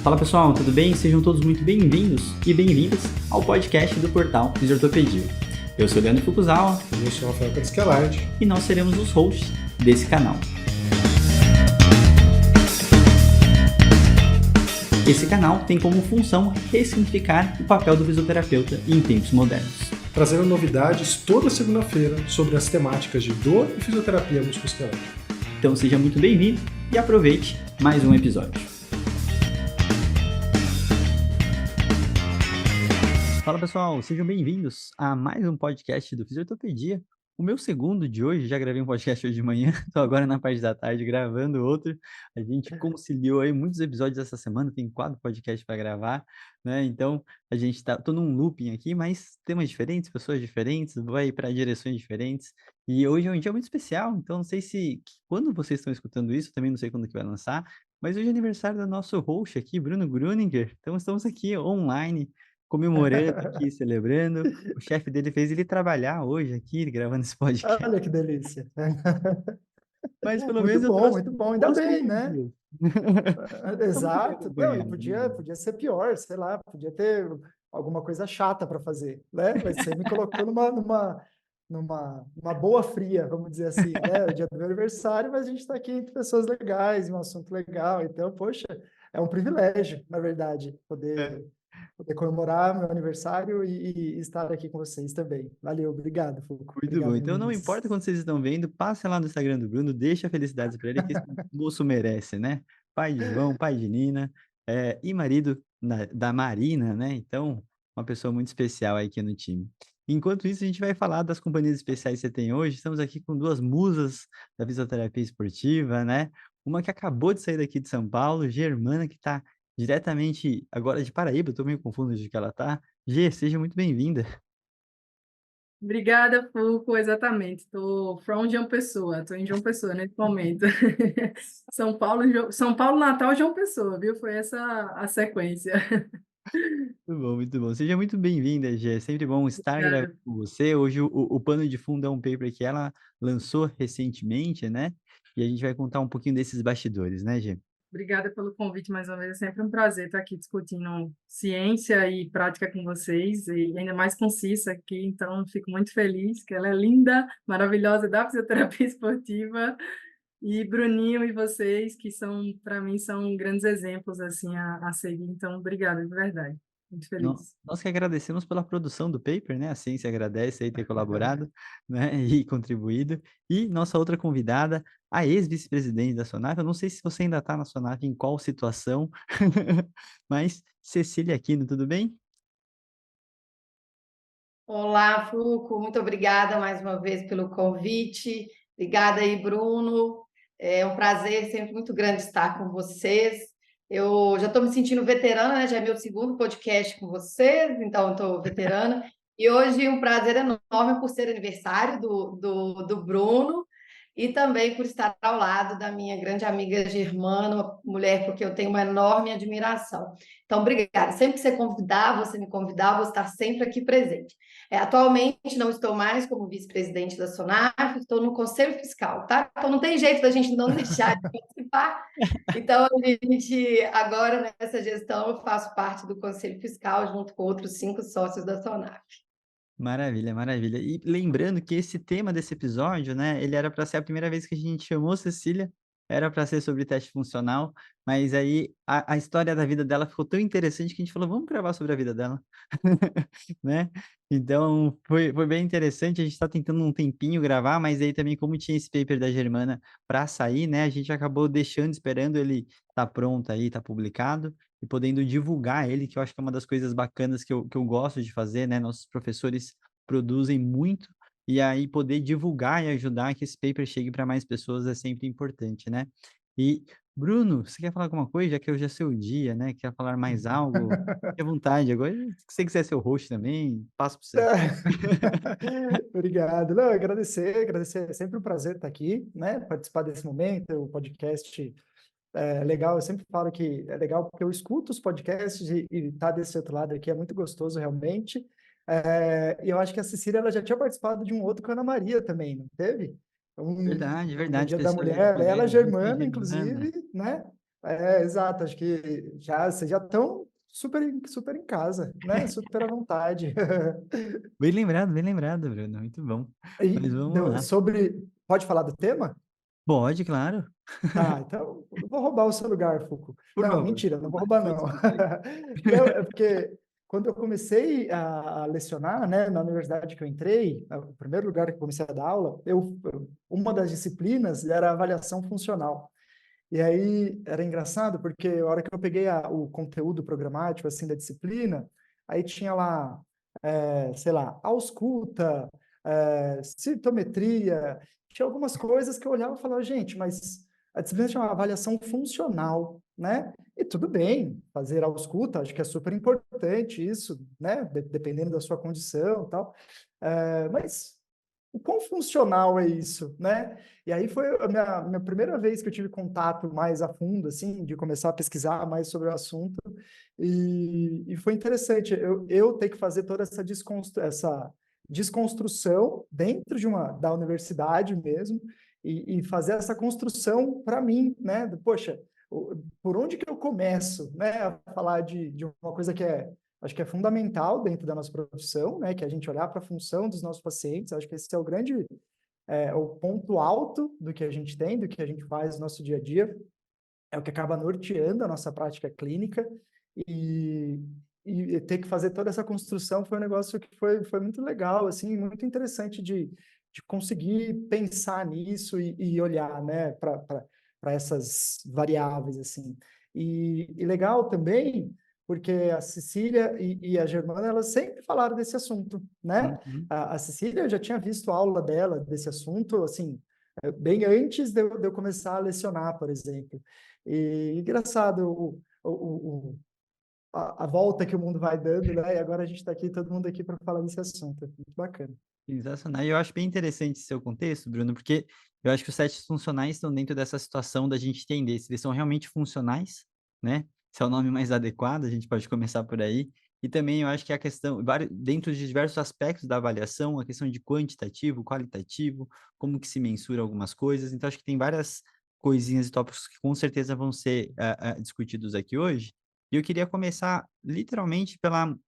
Fala pessoal, tudo bem? Sejam todos muito bem-vindos e bem-vindas ao podcast do portal Fisiortopedia. Eu sou o Leandro Fukuzawa. E eu sou o Rafael Carisquelard. E nós seremos os hosts desse canal. Esse canal tem como função ressignificar o papel do fisioterapeuta em tempos modernos. Trazendo novidades toda segunda-feira sobre as temáticas de dor e fisioterapia musculoesquelética. Então seja muito bem-vindo e aproveite mais um episódio. Fala pessoal, sejam bem-vindos a mais um podcast do Fisiortopedia. O meu segundo de hoje, já gravei um podcast hoje de manhã, estou agora na parte da tarde gravando outro. A gente conciliou aí muitos episódios essa semana, tem 4 podcasts para gravar, né? Então a gente tô num looping aqui, mas temas diferentes, pessoas diferentes, vai para direções diferentes. E hoje é um dia muito especial, então não sei se quando vocês estão escutando isso, também não sei quando que vai lançar, mas hoje é aniversário do nosso host aqui, Bruno Gruninger. Então estamos aqui online, comemorando aqui, celebrando. O chefe dele fez ele trabalhar hoje aqui, gravando esse podcast. Olha que delícia. Mas pelo menos eu trouxe Muito bom. Ainda boas bem, né? companhias. Estamos bem Exato. Não, e acompanhados, né? podia ser pior, sei lá, podia ter alguma coisa chata para fazer, né? Mas você me colocou numa boa fria, vamos dizer assim, né? O dia do meu aniversário, mas a gente está aqui entre pessoas legais, um assunto legal. Então, poxa, é um privilégio, na verdade, É. poder comemorar meu aniversário e estar aqui com vocês também. Valeu, obrigado, Fulco. Muito bom. Obrigado, Então não meninos. importa quando vocês estão vendo, passe lá no Instagram do Bruno, deixa felicidades para ele, que esse moço merece, né? Pai de João, pai de Nina, e marido da Marina, né? Então, uma pessoa muito especial aí aqui no time. Enquanto isso, a gente vai falar das companhias especiais que você tem hoje. Estamos aqui com 2 musas da fisioterapia esportiva, né? Uma que acabou de sair daqui de São Paulo, Germana, que está diretamente agora de Paraíba, estou meio confuso de que ela tá. Gê, seja muito bem-vinda. Obrigada, Fulco, exatamente. Estou from João Pessoa, estou em João Pessoa nesse momento. São Paulo, Natal, João Pessoa, viu? Foi essa a sequência. Muito bom, muito bom. Seja muito bem-vinda, Gê. É sempre bom estar gravando Obrigada, com você. Hoje o pano de fundo é um paper que ela lançou recentemente, né? E a gente vai contar um pouquinho desses bastidores, né, Gê? obrigada pelo convite mais uma vez. É sempre um prazer estar aqui discutindo ciência e prática com vocês, e ainda mais com Cissa aqui, então fico muito feliz, que ela é linda, maravilhosa da fisioterapia esportiva. E Bruninho e vocês, que são, para mim, são grandes exemplos assim a seguir. Então, obrigada, de verdade. Muito feliz. Nós que agradecemos pela produção do paper, né? A ciência agradece aí ter colaborado, né? E contribuído. E nossa outra convidada, a ex-vice-presidente da SONAF. Eu não sei se você ainda está na SONAF, em qual situação, mas Cecília Aquino, tudo bem? Olá, Fulco, muito obrigada mais uma vez pelo convite. Obrigada aí, Bruno. É um prazer sempre muito grande estar com vocês. Eu já estou me sentindo veterana, né? Já é meu segundo podcast com vocês, então estou veterana. E hoje um prazer enorme por ser aniversário do Bruno e também por estar ao lado da minha grande amiga Germana, uma mulher porque eu tenho uma enorme admiração. Então, obrigada. Sempre que você me convidar, eu vou estar sempre aqui presente. Atualmente não estou mais como vice-presidente da SONAF, estou no Conselho Fiscal, tá? Então não tem jeito da gente não deixar de participar. Então, agora, nessa gestão, eu faço parte do Conselho Fiscal junto com outros 5 sócios da SONAF. Maravilha, maravilha. E lembrando que esse tema desse episódio, né, ele era para ser a primeira vez que a gente chamou Cecília, era para ser sobre teste funcional, mas aí a história da vida dela ficou tão interessante que a gente falou, vamos gravar sobre a vida dela, né? Então, foi bem interessante, a gente está tentando um tempinho gravar, mas aí também como tinha esse paper da Germana para sair, né, a gente acabou deixando, esperando ele tá pronto aí, tá publicado, e podendo divulgar ele, que eu acho que é uma das coisas bacanas que eu gosto de fazer, né? Nossos professores produzem muito, e aí poder divulgar e ajudar que esse paper chegue para mais pessoas é sempre importante, né? E, Bruno, você quer falar alguma coisa? Já que hoje é seu dia, né? Quer falar mais algo? Fique à vontade. Agora, se você quiser ser o host também, passo para você. Obrigado. Não, agradecer. É sempre um prazer estar aqui, né? Participar desse momento, o podcast é legal. Eu sempre falo que é legal porque eu escuto os podcasts e estar desse outro lado aqui é muito gostoso, realmente. E eu acho que a Cecília ela já tinha participado de um outro com a Ana Maria também, não teve? Verdade, No verdade, Dia da pessoas Mulher, ela, mulheres, isso, Germana, Germana. inclusive, né? Exato, acho que vocês já estão super em casa, né? Super à vontade. Bem lembrado, Bruno. Muito bom. E Mas vamos lá. pode falar do tema? Pode, claro. Tá, então eu vou roubar o seu lugar, Foucault. Por Não, favor. mentira, não vou roubar, Pode não. consegue. Não, é porque quando eu comecei a lecionar, né, na universidade que eu entrei, o primeiro lugar que eu comecei a dar aula, uma das disciplinas era avaliação funcional. E aí era engraçado, porque a hora que eu peguei o conteúdo programático assim da disciplina, aí tinha lá, sei lá, ausculta, citometria, tinha algumas coisas que eu olhava e falava, gente, mas a disciplina chama avaliação funcional, né? E tudo bem, fazer ausculta, acho que é super importante isso, né? Dependendo da sua condição e tal. Mas o quão funcional é isso, né? E aí foi a minha primeira vez que eu tive contato mais a fundo, assim, de começar a pesquisar mais sobre o assunto, e foi interessante eu ter que fazer toda essa desconstrução dentro da universidade mesmo, e fazer essa construção para mim, né? Poxa, por onde que eu começo, né? A falar de uma coisa que acho que é fundamental dentro da nossa profissão, né? Que é a gente olhar para a função dos nossos pacientes. Acho que esse é o ponto alto do que a gente tem, do que a gente faz no nosso dia a dia. É o que acaba norteando a nossa prática clínica. E, e ter que fazer toda essa construção foi um negócio que foi muito legal, assim, muito interessante de conseguir pensar nisso e olhar, né, para essas variáveis, assim. E legal também, porque a Cecília e a Germana, elas sempre falaram desse assunto, né? Uhum. A Cecília, eu já tinha visto a aula dela desse assunto, assim, bem antes de eu começar a lecionar, por exemplo. E engraçado, a volta que o mundo vai dando, né? E agora a gente está aqui, todo mundo aqui para falar desse assunto. É muito bacana. Sensacional. E eu acho bem interessante esse seu contexto, Bruno, porque eu acho que os testes funcionais estão dentro dessa situação da gente entender se eles são realmente funcionais, né? Se é o nome mais adequado, a gente pode começar por aí. E também eu acho que a questão, dentro de diversos aspectos da avaliação, a questão de quantitativo, qualitativo, como que se mensura algumas coisas. Então, acho que tem várias coisinhas e tópicos que com certeza vão ser discutidos aqui hoje. E eu queria começar literalmente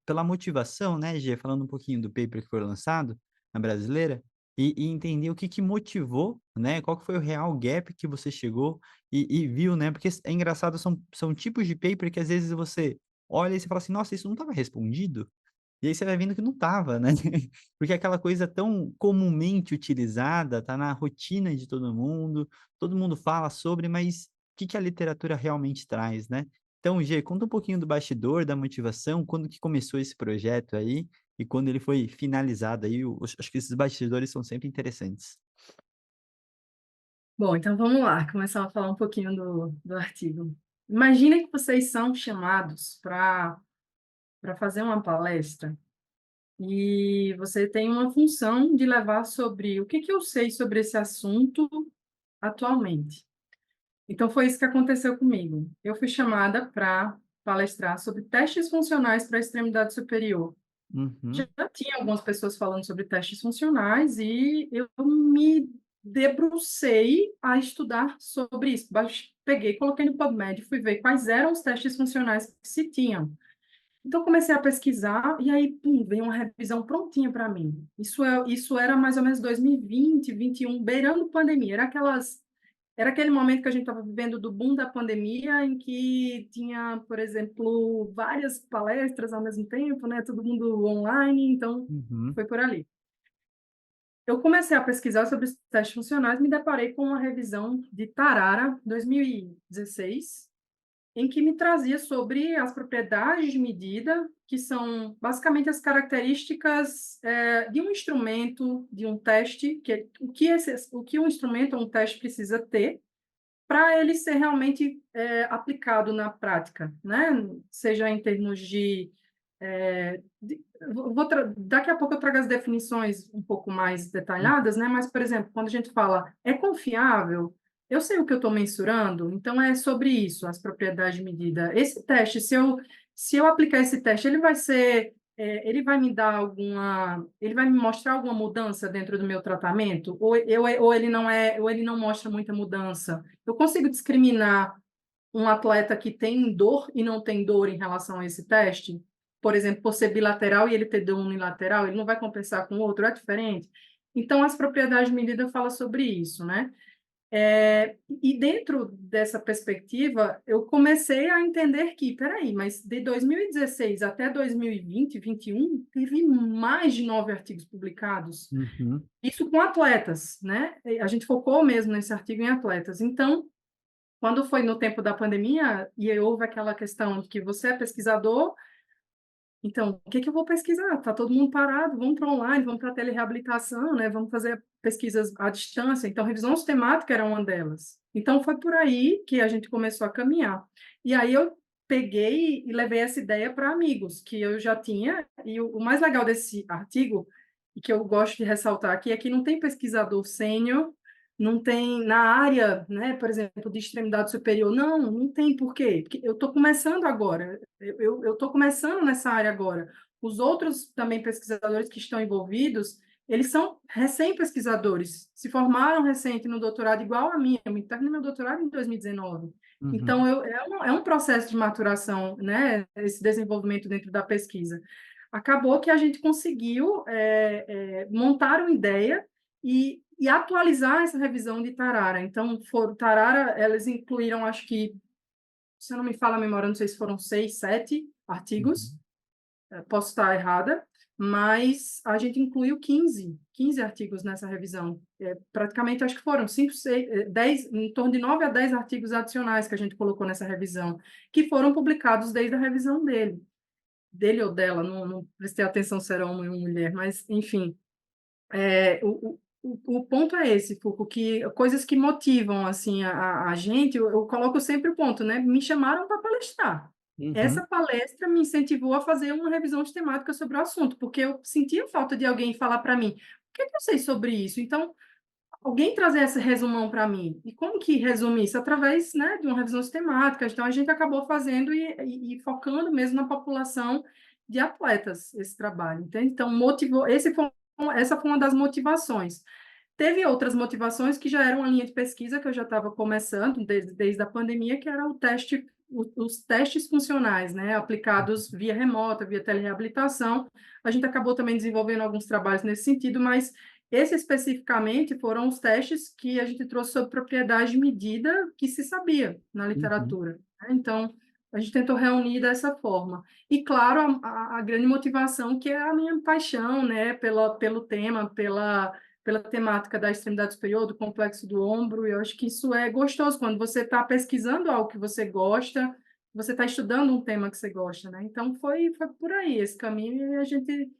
pela motivação, né, Gê? Falando um pouquinho do paper que foi lançado na brasileira, e entender o que que motivou, né? Qual que foi o real gap que você chegou e viu, né? Porque é engraçado, são tipos de paper que às vezes você olha e você fala assim, nossa, isso não estava respondido? E aí você vai vendo que não estava, né? Porque é aquela coisa tão comumente utilizada, tá na rotina de todo mundo fala sobre, mas o que que a literatura realmente traz, né? Então, Gê, conta um pouquinho do bastidor, da motivação, quando que começou esse projeto aí e quando ele foi finalizado aí. Acho que esses bastidores são sempre interessantes. Bom, então vamos lá, começar a falar um pouquinho do artigo. Imaginem que vocês são chamados para fazer uma palestra e você tem uma função de levar sobre o que que eu sei sobre esse assunto atualmente. Então, foi isso que aconteceu comigo. Eu fui chamada para palestrar sobre testes funcionais para a extremidade superior. Já Uhum, tinha algumas pessoas falando sobre testes funcionais e eu me debrucei a estudar sobre isso. Peguei, coloquei no PubMed, fui ver quais eram os testes funcionais que se tinham. Então, comecei a pesquisar e aí, pum, veio uma revisão prontinha para mim. Isso era mais ou menos 2020, 2021, beirando pandemia. Era aquele momento que a gente estava vivendo do boom da pandemia, em que tinha, por exemplo, várias palestras ao mesmo tempo, né? Todo mundo online, então uhum. foi por ali. Eu comecei a pesquisar sobre os testes funcionais, me deparei com uma revisão de Tarara, 2016, em que me trazia sobre as propriedades de medida, que são basicamente as características de um instrumento, de um teste, o que um instrumento ou um teste precisa ter para ele ser realmente aplicado na prática, né? Seja em termos daqui a pouco eu trago as definições um pouco mais detalhadas, né? Mas, por exemplo, quando a gente fala é confiável, eu sei o que eu estou mensurando, então é sobre isso, as propriedades de medida. Esse teste, se eu aplicar esse teste, ele vai me dar ele vai me mostrar alguma mudança dentro do meu tratamento? Ou ele não mostra muita mudança? Eu consigo discriminar um atleta que tem dor e não tem dor em relação a esse teste? Por exemplo, por ser bilateral e ele ter dor unilateral, ele não vai compensar com o outro, é diferente? Então, as propriedades de medida falam sobre isso, né? E dentro dessa perspectiva, eu comecei a entender que, peraí, mas de 2016 até 2020, 2021, teve mais de 9 artigos publicados. Uhum. Isso com atletas, né? A gente focou mesmo nesse artigo em atletas. Então, quando foi no tempo da pandemia, e houve aquela questão de que você é pesquisador, então, o que que eu vou pesquisar? Está todo mundo parado, vamos para online, vamos para a telereabilitação, né? Vamos fazer pesquisas à distância. Então, revisão sistemática era uma delas. Então, foi por aí que a gente começou a caminhar. E aí eu peguei e levei essa ideia para amigos, que eu já tinha. E o mais legal desse artigo, e que eu gosto de ressaltar aqui, é que não tem pesquisador sênior, não tem na área, né, por exemplo, de extremidade superior. Não tem por quê? Porque eu estou começando agora. Eu estou começando nessa área agora. Os outros também pesquisadores que estão envolvidos, eles são recém-pesquisadores, se formaram recente no doutorado igual a mim. Eu me terminei meu doutorado em 2019. Então, Uhum. é um processo de maturação, né, esse desenvolvimento dentro da pesquisa. Acabou que a gente conseguiu montar uma ideia e atualizar essa revisão de Tarara. Então, Tarara, elas incluíram, acho que, se eu não me falo a memória, não sei se foram 6, 7 artigos, posso estar errada, mas a gente incluiu 15 artigos nessa revisão. Praticamente, acho que foram 5, 6, 10, em torno de 9 a 10 artigos adicionais que a gente colocou nessa revisão, que foram publicados desde a revisão dele ou dela, não prestei atenção se era homem ou mulher, mas, enfim, o ponto é esse, Foucault, que coisas que motivam assim a gente, eu coloco sempre o ponto, né? Me chamaram para palestrar. Uhum. Essa palestra me incentivou a fazer uma revisão sistemática sobre o assunto, porque eu sentia falta de alguém falar para mim, o que é que eu sei sobre isso? Então, alguém trazer esse resumão para mim. E como que resume isso? Através, né, de uma revisão sistemática. Então, a gente acabou fazendo e focando mesmo na população de atletas, esse trabalho. Entende? Então, motivou, essa foi uma das motivações. Teve outras motivações que já eram uma linha de pesquisa que eu já estava começando desde a pandemia, que era os testes funcionais, né, aplicados via remota, via telereabilitação. A gente acabou também desenvolvendo alguns trabalhos nesse sentido, mas esse especificamente foram os testes que a gente trouxe sobre propriedade de medida que se sabia na Uhum. literatura, né? Então, a gente tentou reunir dessa forma. E, claro, a grande motivação, que é a minha paixão, né, pelo tema, pela temática da extremidade superior, do complexo do ombro. Eu acho que isso é gostoso, quando você está pesquisando algo que você gosta, você está estudando um tema que você gosta, né? Então, foi por aí esse caminho, e a gente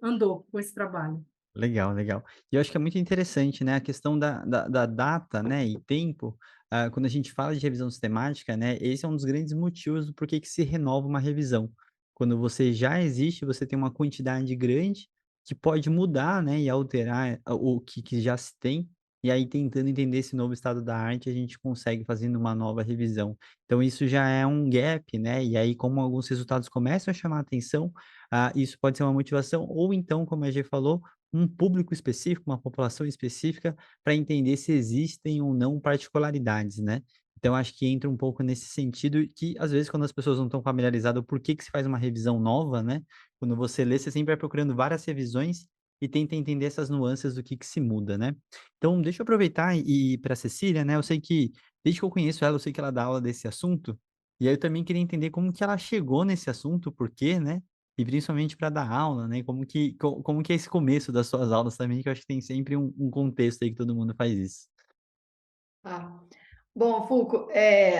andou com esse trabalho. Legal, legal. E eu acho que é muito interessante, né, a questão da data, né, e tempo, quando a gente fala de revisão sistemática, né, esse é um dos grandes motivos do porquê que se renova uma revisão. Quando você já existe, você tem uma quantidade grande que pode mudar, né, e alterar o que já se tem, e aí tentando entender esse novo estado da arte, a gente consegue fazendo uma nova revisão. Então isso já é um gap, né, e aí como alguns resultados começam a chamar a atenção, isso pode ser uma motivação, ou então, como a G falou, um público específico, uma população específica, para entender se existem ou não particularidades, né. Então acho que entra um pouco nesse sentido que, às vezes, quando as pessoas não estão familiarizadas, por que que se faz uma revisão nova, né, quando você lê, você sempre vai procurando várias revisões e tenta entender essas nuances do que se muda, né. Então deixa eu aproveitar e ir pra Cecília, né, eu sei que, desde que eu conheço ela, eu sei que ela dá aula desse assunto, e aí eu também queria entender como que ela chegou nesse assunto, por quê, né, e principalmente para dar aula, né, como que é esse começo das suas aulas também, que eu acho que tem sempre um contexto aí que todo mundo faz isso. Tá. Bom, Foucault,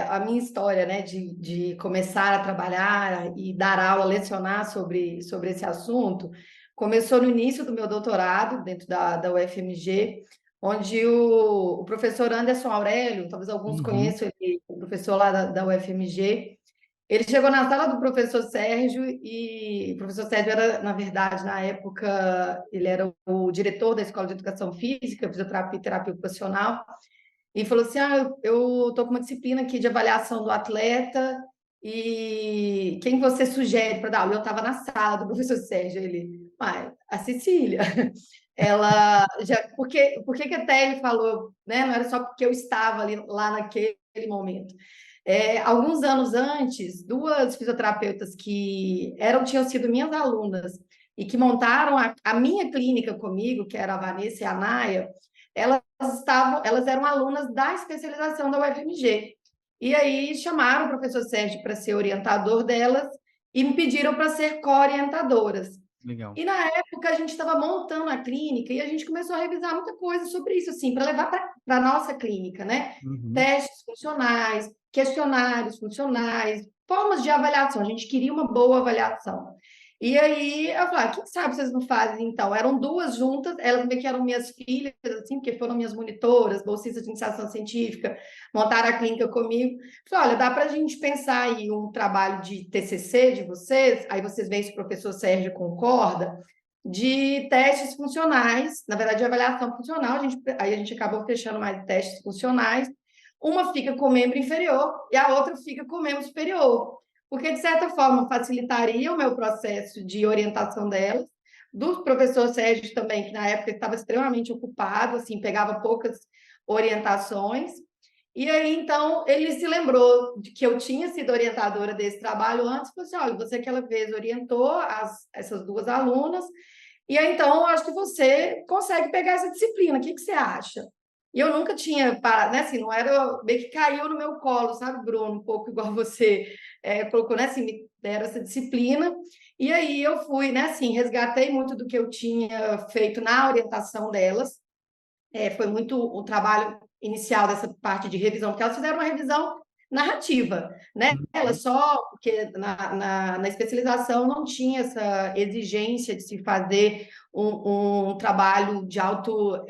a minha história, né, de começar a trabalhar e dar aula, lecionar sobre esse assunto, começou no início do meu doutorado, dentro da UFMG, onde o professor Anderson Aurélio, talvez alguns Uhum, conheçam ele, o professor lá da UFMG, ele chegou na sala do professor Sérgio, e o professor Sérgio era, na verdade, na época, ele era o diretor da Escola de Educação Física, Fisioterapia e Terapia Ocupacional, e falou assim: eu estou com uma disciplina aqui de avaliação do atleta, e quem você sugere para dar aula? Eu estava na sala do professor Sérgio, ele, a Cecília. Ela já, porque que até ele falou, né? Não era só porque eu estava ali lá naquele momento. Alguns anos antes, duas fisioterapeutas que tinham sido minhas alunas e que montaram a minha clínica comigo, que era a Vanessa e a Naya, elas eram alunas da especialização da UFMG. E aí chamaram o professor Sérgio para ser orientador delas e me pediram para ser co-orientadoras. Legal. E na época a gente estava montando a clínica e a gente começou a revisar muita coisa sobre isso, assim, para levar para a nossa clínica, né? Uhum. Testes funcionais, questionários funcionais, formas de avaliação. A gente queria uma boa avaliação. E aí eu falei, quem sabe vocês não fazem então? Eram duas juntas, elas meio que eram minhas filhas, assim, porque foram minhas monitoras, bolsistas de iniciação científica, montaram a clínica comigo. Falei, olha, dá para a gente pensar aí um trabalho de TCC de vocês, aí vocês veem se o professor Sérgio concorda, de testes funcionais, na verdade, de avaliação funcional, aí a gente acabou fechando mais testes funcionais. Uma fica com o membro inferior e a outra fica com o membro superior, porque, de certa forma, facilitaria o meu processo de orientação delas, do professor Sérgio também, que na época estava extremamente ocupado, assim, pegava poucas orientações. E aí, então, ele se lembrou de que eu tinha sido orientadora desse trabalho antes, e falou assim, olha, você aquela vez orientou essas duas alunas, e aí, então, eu acho que você consegue pegar essa disciplina, o que você acha? E eu nunca tinha parado, né, assim, não era, meio que caiu no meu colo, sabe, Bruno, um pouco igual você colocou, né, assim, me deram essa disciplina, e aí eu fui, né, assim, resgatei muito do que eu tinha feito na orientação delas, foi muito o trabalho inicial dessa parte de revisão, porque elas fizeram uma revisão narrativa, né? Elas só, porque na especialização não tinha essa exigência de se fazer um trabalho de alto,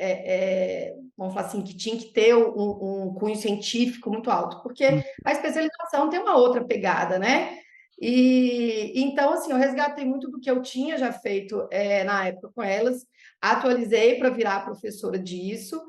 vamos falar assim, que tinha que ter um cunho científico muito alto, porque a especialização tem uma outra pegada, né? E então, assim, eu resgatei muito do que eu tinha já feito na época com elas, atualizei para virar professora disso,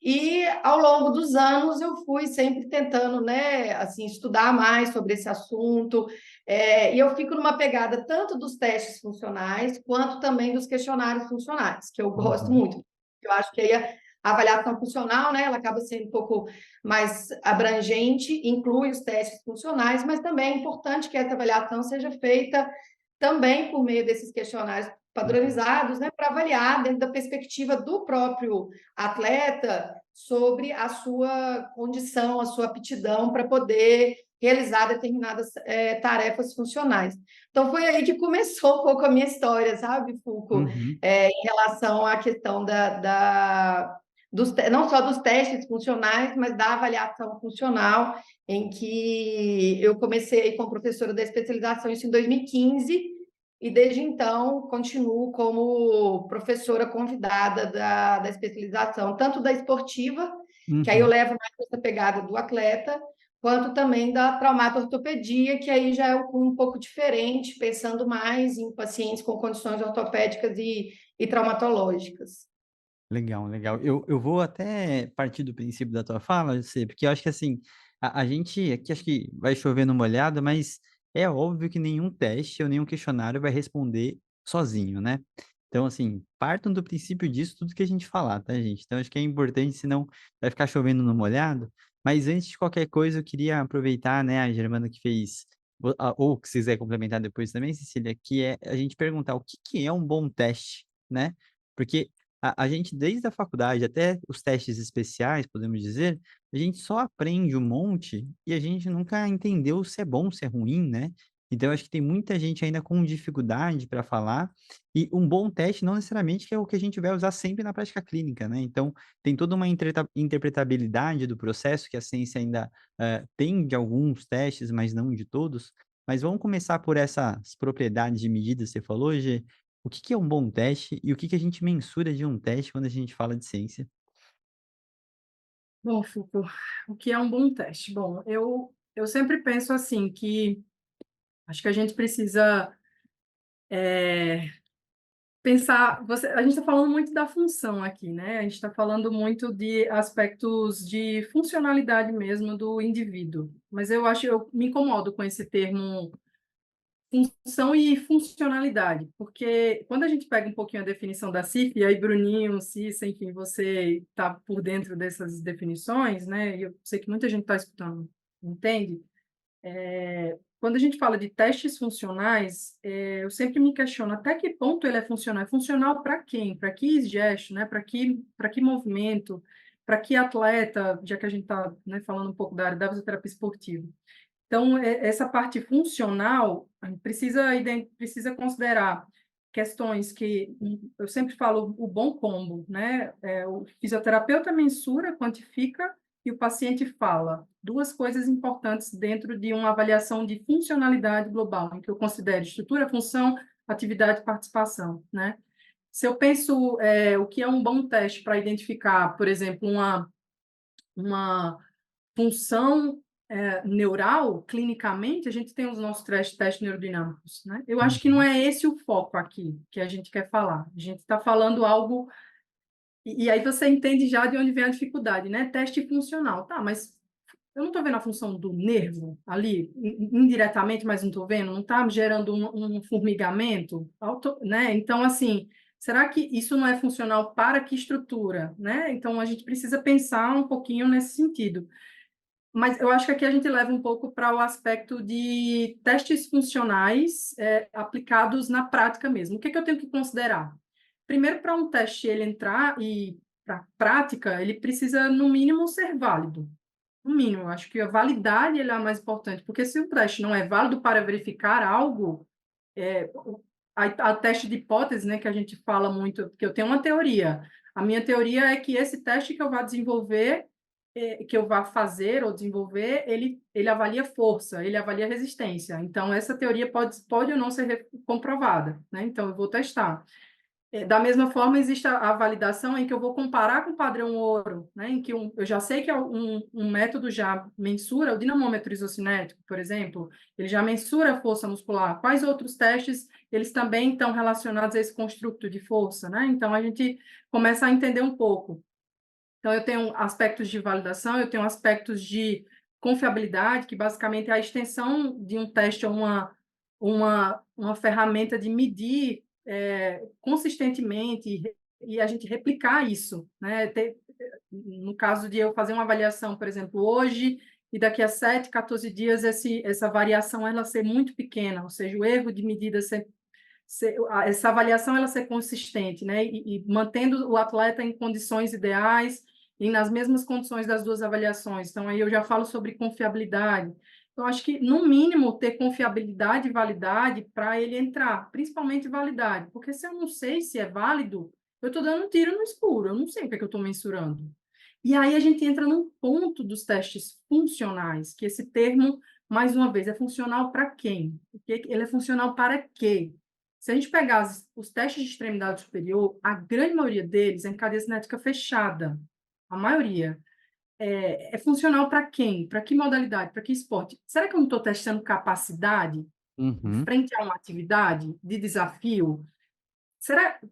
e ao longo dos anos eu fui sempre tentando, né, assim, estudar mais sobre esse assunto, e eu fico numa pegada tanto dos testes funcionais, quanto também dos questionários funcionais, que eu gosto muito. Eu acho que aí a avaliação funcional, né, ela acaba sendo um pouco mais abrangente, inclui os testes funcionais, mas também é importante que essa avaliação seja feita também por meio desses questionários padronizados, né, para avaliar dentro da perspectiva do próprio atleta sobre a sua condição, a sua aptidão para poder realizar determinadas tarefas funcionais. Então, foi aí que começou um pouco a minha história, sabe, Fulco? Em relação à questão não só dos testes funcionais, mas da avaliação funcional, em que eu comecei como professora da especialização isso em 2015, e desde então continuo como professora convidada da especialização, tanto da esportiva, que aí eu levo mais essa pegada do atleta, quanto também da traumato-ortopedia, que aí já é um pouco diferente, pensando mais em pacientes com condições ortopédicas e traumatológicas. Legal, legal. Eu vou até partir do princípio da tua fala, José, porque eu acho que assim, a gente aqui acho que vai chover numa molhada, mas é óbvio que nenhum teste ou nenhum questionário vai responder sozinho, né? Então, assim, partam do princípio disso, tudo que a gente falar, tá, gente? Então, acho que é importante, senão vai ficar chovendo no molhado. Mas antes de qualquer coisa, eu queria aproveitar, né, a Germana que fez, ou que se quiser complementar depois também, Cecília, que é a gente perguntar o que que é um bom teste, né? Porque a gente, desde a faculdade até os testes especiais, podemos dizer, a gente só aprende um monte e a gente nunca entendeu se é bom, se é ruim, né? Então, eu acho que tem muita gente ainda com dificuldade para falar, e um bom teste não necessariamente que é o que a gente vai usar sempre na prática clínica, né? Então, tem toda uma interpretabilidade do processo que a ciência ainda tem de alguns testes, mas não de todos. Mas vamos começar por essas propriedades de medida, você falou, Gê. O que que é um bom teste e o que que a gente mensura de um teste quando a gente fala de ciência? Bom, Foucault, o que é um bom teste? Bom, eu sempre penso assim, que acho que a gente precisa pensar, a gente está falando muito da função aqui, né? A gente está falando muito de aspectos de funcionalidade mesmo do indivíduo, mas eu me incomodo com esse termo função e funcionalidade, porque quando a gente pega um pouquinho a definição da CIF, e aí Bruninho, Cissa, enfim, você está por dentro dessas definições, né? E eu sei que muita gente está escutando, entende? Quando a gente fala de testes funcionais, eu sempre me questiono até que ponto ele é funcional. É funcional para quem? Para que gesto, né? Para que movimento? Para que atleta? Já que a gente está, né, falando um pouco da área da fisioterapia esportiva. Então, essa parte funcional, a gente precisa considerar questões que eu sempre falo o bom combo, né? O fisioterapeuta mensura, quantifica e o paciente fala. Duas coisas importantes dentro de uma avaliação de funcionalidade global, em que eu considero estrutura, função, atividade e participação, né? Se eu penso o que é um bom teste para identificar, por exemplo, uma função neural, clinicamente, a gente tem os nossos testes neurodinâmicos, né? Eu acho que não é esse o foco aqui que a gente quer falar. A gente está falando algo... E aí você entende já de onde vem a dificuldade, né? Teste funcional. Tá, mas eu não estou vendo a função do nervo ali, indiretamente, mas não estou vendo? Não está gerando um formigamento? Né? Então, assim, será que isso não é funcional para que estrutura? Né? Então, a gente precisa pensar um pouquinho nesse sentido. Mas eu acho que aqui a gente leva um pouco para o aspecto de testes funcionais aplicados na prática mesmo. O que eu tenho que considerar? Primeiro, para um teste ele entrar e para a prática, ele precisa, no mínimo, ser válido. No mínimo, eu acho que a validade é a mais importante, porque se o teste não é válido para verificar algo, a teste de hipótese, né, que a gente fala muito, que eu tenho uma teoria. A minha teoria é que esse teste que eu vá desenvolver, que eu vá fazer ou desenvolver, ele avalia força, ele avalia resistência. Então, essa teoria pode ou não ser comprovada, né? Então, eu vou testar. Da mesma forma, existe a validação em que eu vou comparar com o padrão ouro, né? Em que eu já sei que um método já mensura, o dinamômetro isocinético, por exemplo, ele já mensura a força muscular. Quais outros testes eles também estão relacionados a esse construto de força, né? Então, a gente começa a entender um pouco. Então, eu tenho aspectos de validação, eu tenho aspectos de confiabilidade, que basicamente é a extensão de um teste a uma ferramenta de medir consistentemente e a gente replicar isso, né? No caso de eu fazer uma avaliação, por exemplo, hoje e daqui a 7, 14 dias, essa variação ela ser muito pequena, ou seja, o erro de medida essa avaliação ela ser consistente, né? E mantendo o atleta em condições ideais e nas mesmas condições das duas avaliações. Então, aí eu já falo sobre confiabilidade. Então, acho que, no mínimo, ter confiabilidade e validade para ele entrar, principalmente validade, porque se eu não sei se é válido, eu estou dando um tiro no escuro, eu não sei o que é que eu estou mensurando. E aí a gente entra num ponto dos testes funcionais, que esse termo, mais uma vez, é funcional para quem? Ele é funcional para quê? Se a gente pegar os testes de extremidade superior, a grande maioria deles é em cadeia cinética fechada. A maioria. É funcional para quem? Para que modalidade? Para que esporte? Será que eu não estou testando capacidade frente a uma atividade de desafio?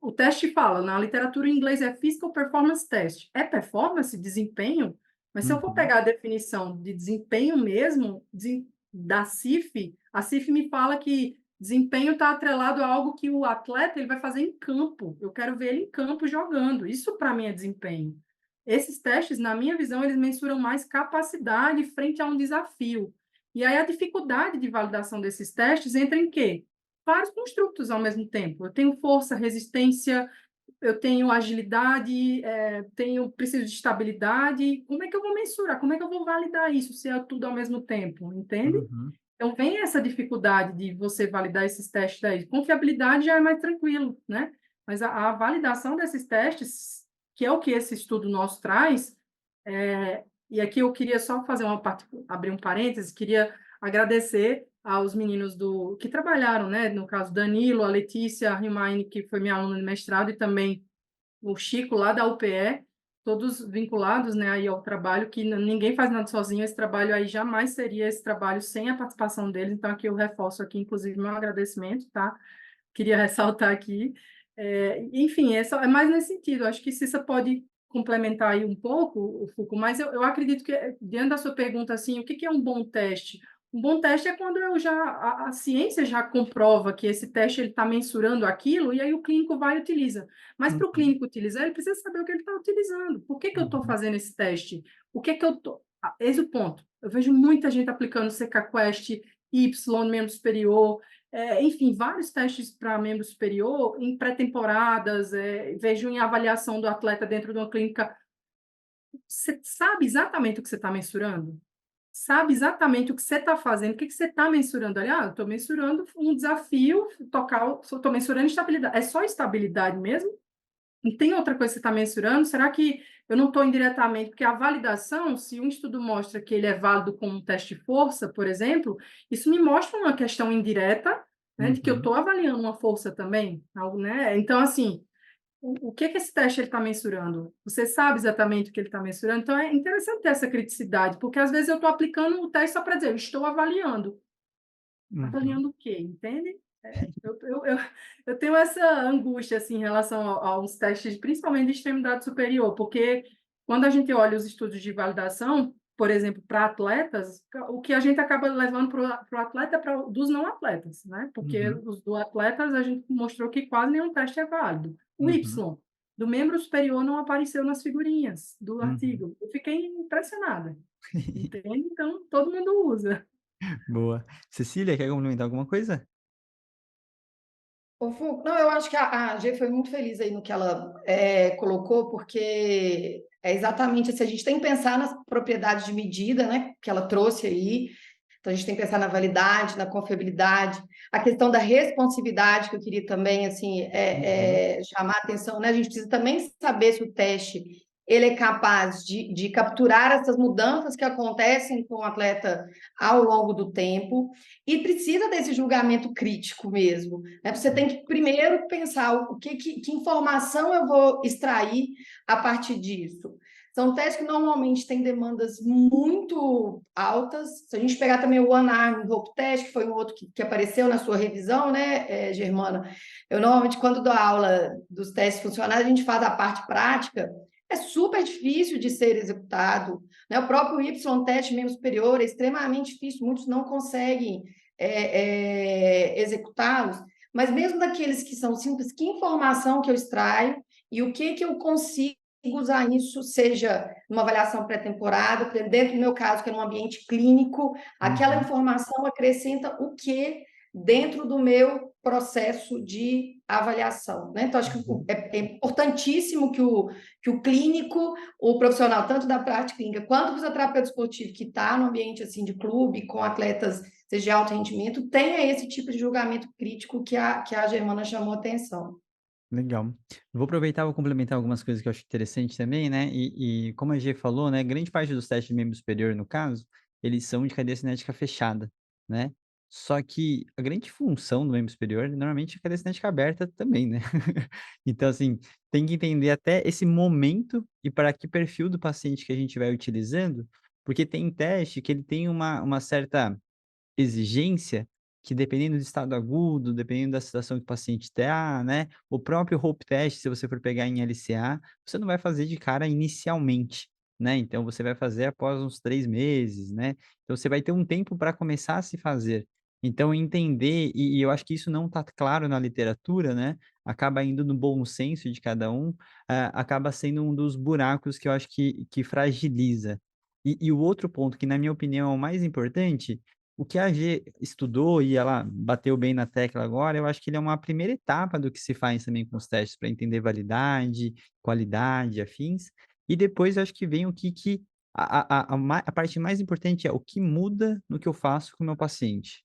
O teste fala, na literatura em inglês é Physical Performance Test. É performance, desempenho? Mas se eu for pegar a definição de desempenho mesmo, da CIF, a CIF me fala que desempenho está atrelado a algo que o atleta ele vai fazer em campo. Eu quero ver ele em campo jogando. Isso, para mim, é desempenho. Esses testes, na minha visão, eles mensuram mais capacidade frente a um desafio. E aí a dificuldade de validação desses testes entra em quê? Vários construtos ao mesmo tempo. Eu tenho força, resistência, eu tenho agilidade, preciso de estabilidade. Como é que eu vou mensurar? Como é que eu vou validar isso se é tudo ao mesmo tempo? Entende? Então, vem essa dificuldade de você validar esses testes daí. Confiabilidade já é mais tranquilo, né? Mas a validação desses testes, que é o que esse estudo nosso traz, e aqui eu queria só fazer abrir um parênteses, queria agradecer aos meninos que trabalharam, né? No caso, Danilo, a Letícia, a Rimaine, que foi minha aluna de mestrado, e também o Chico, lá da UPE, todos vinculados, né, aí ao trabalho, que ninguém faz nada sozinho, esse trabalho aí jamais seria esse trabalho sem a participação deles, então aqui eu reforço aqui, inclusive, meu agradecimento, tá? Queria ressaltar aqui. Enfim, é mais nesse sentido, acho que Cissa pode complementar aí um pouco, o Foucault, mas eu acredito que, diante da sua pergunta, assim, o que é um bom teste? Um bom teste é quando a ciência já comprova que esse teste ele está mensurando aquilo, e aí o clínico vai e utiliza. Mas para o Uhum, clínico utilizar, ele precisa saber o que ele está utilizando. Por que eu estou uhum, fazendo esse teste? O que eu estou... Esse é o ponto. Eu vejo muita gente aplicando CK-Quest, Y, membro superior, enfim, vários testes para membro superior em pré-temporadas, vejo em avaliação do atleta dentro de uma clínica. Você sabe exatamente o que você está mensurando? Sabe exatamente o que você está fazendo, o que você está mensurando ali? Eu estou mensurando um desafio, estou mensurando estabilidade. É só estabilidade mesmo? Não tem outra coisa que você está mensurando? Será que eu não estou indiretamente? Porque a validação, se um estudo mostra que ele é válido como um teste de força, por exemplo, isso me mostra uma questão indireta, né, de que eu uhum, estou avaliando uma força também, algo, né? Então, assim, o que esse teste está mensurando? Você sabe exatamente o que ele está mensurando? Então, é interessante ter essa criticidade, porque às vezes eu estou aplicando o teste só para dizer, eu estou avaliando. uhum. Avaliando o quê? Entende? Eu tenho essa angústia assim, em relação a uns testes, principalmente de extremidade superior, porque quando a gente olha os estudos de validação, por exemplo, para atletas, o que a gente acaba levando para o atleta é dos não atletas, né? Porque Uhum, os do atletas a gente mostrou que quase nenhum teste é válido. O uhum, Y, do membro superior, não apareceu nas figurinhas do uhum. artigo. Eu fiquei impressionada, entende? Então, todo mundo usa. Boa. Cecília, quer complementar alguma coisa? Ô, Fu, não, eu acho que a G foi muito feliz aí no que ela colocou, porque é exatamente assim, a gente tem que pensar nas propriedades de medida, né, que ela trouxe aí. Então, a gente tem que pensar na validade, na confiabilidade, a questão da responsividade, que eu queria também assim, Uhum, chamar a atenção, né? A gente precisa também saber se o teste ele é capaz de capturar essas mudanças que acontecem com o atleta ao longo do tempo e precisa desse julgamento crítico mesmo. Né? Você tem que primeiro pensar que informação eu vou extrair a partir disso. São testes que normalmente têm demandas muito altas. Se a gente pegar também o One Arm Rope Test, que foi um outro que apareceu na sua revisão, né, Germana? Eu normalmente, quando dou aula dos testes funcionais, a gente faz a parte prática. É super difícil de ser executado. Né? O próprio Y-teste membro superior é extremamente difícil, muitos não conseguem executá-los. Mas mesmo daqueles que são simples, que informação que eu extraio e o que eu consigo usar isso, seja numa avaliação pré-temporada, dentro do meu caso, que é num ambiente clínico, aquela uhum, informação acrescenta o que dentro do meu processo de avaliação. Né? Então, acho que uhum. é importantíssimo que o clínico, o profissional, tanto da prática clínica quanto o fisioterapeuta esportivo, que está no ambiente assim, de clube, com atletas seja de alto rendimento, tenha esse tipo de julgamento crítico que a Germana chamou atenção. Legal. Vou aproveitar e vou complementar algumas coisas que eu acho interessante também, né? E como a G falou, né? Grande parte dos testes de membro superior, no caso, eles são de cadeia cinética fechada, né? Só que a grande função do membro superior, normalmente, é a cadeia cinética aberta também, né? Então, assim, tem que entender até esse momento e para que perfil do paciente que a gente vai utilizando, porque tem teste que ele tem uma certa exigência que dependendo do estado agudo, dependendo da situação que o paciente está, né? O próprio Hope Test, se você for pegar em LCA, você não vai fazer de cara inicialmente, né? Então, você vai fazer após uns 3 meses, né? Então, você vai ter um tempo para começar a se fazer. Então, entender, e eu acho que isso não está claro na literatura, né? Acaba indo no bom senso de cada um, acaba sendo um dos buracos que eu acho que fragiliza. E o outro ponto, que na minha opinião é o mais importante, o que a G estudou e ela bateu bem na tecla agora, eu acho que ele é uma primeira etapa do que se faz também com os testes para entender validade, qualidade, afins. E depois eu acho que vem o que a parte mais importante é o que muda no que eu faço com o meu paciente.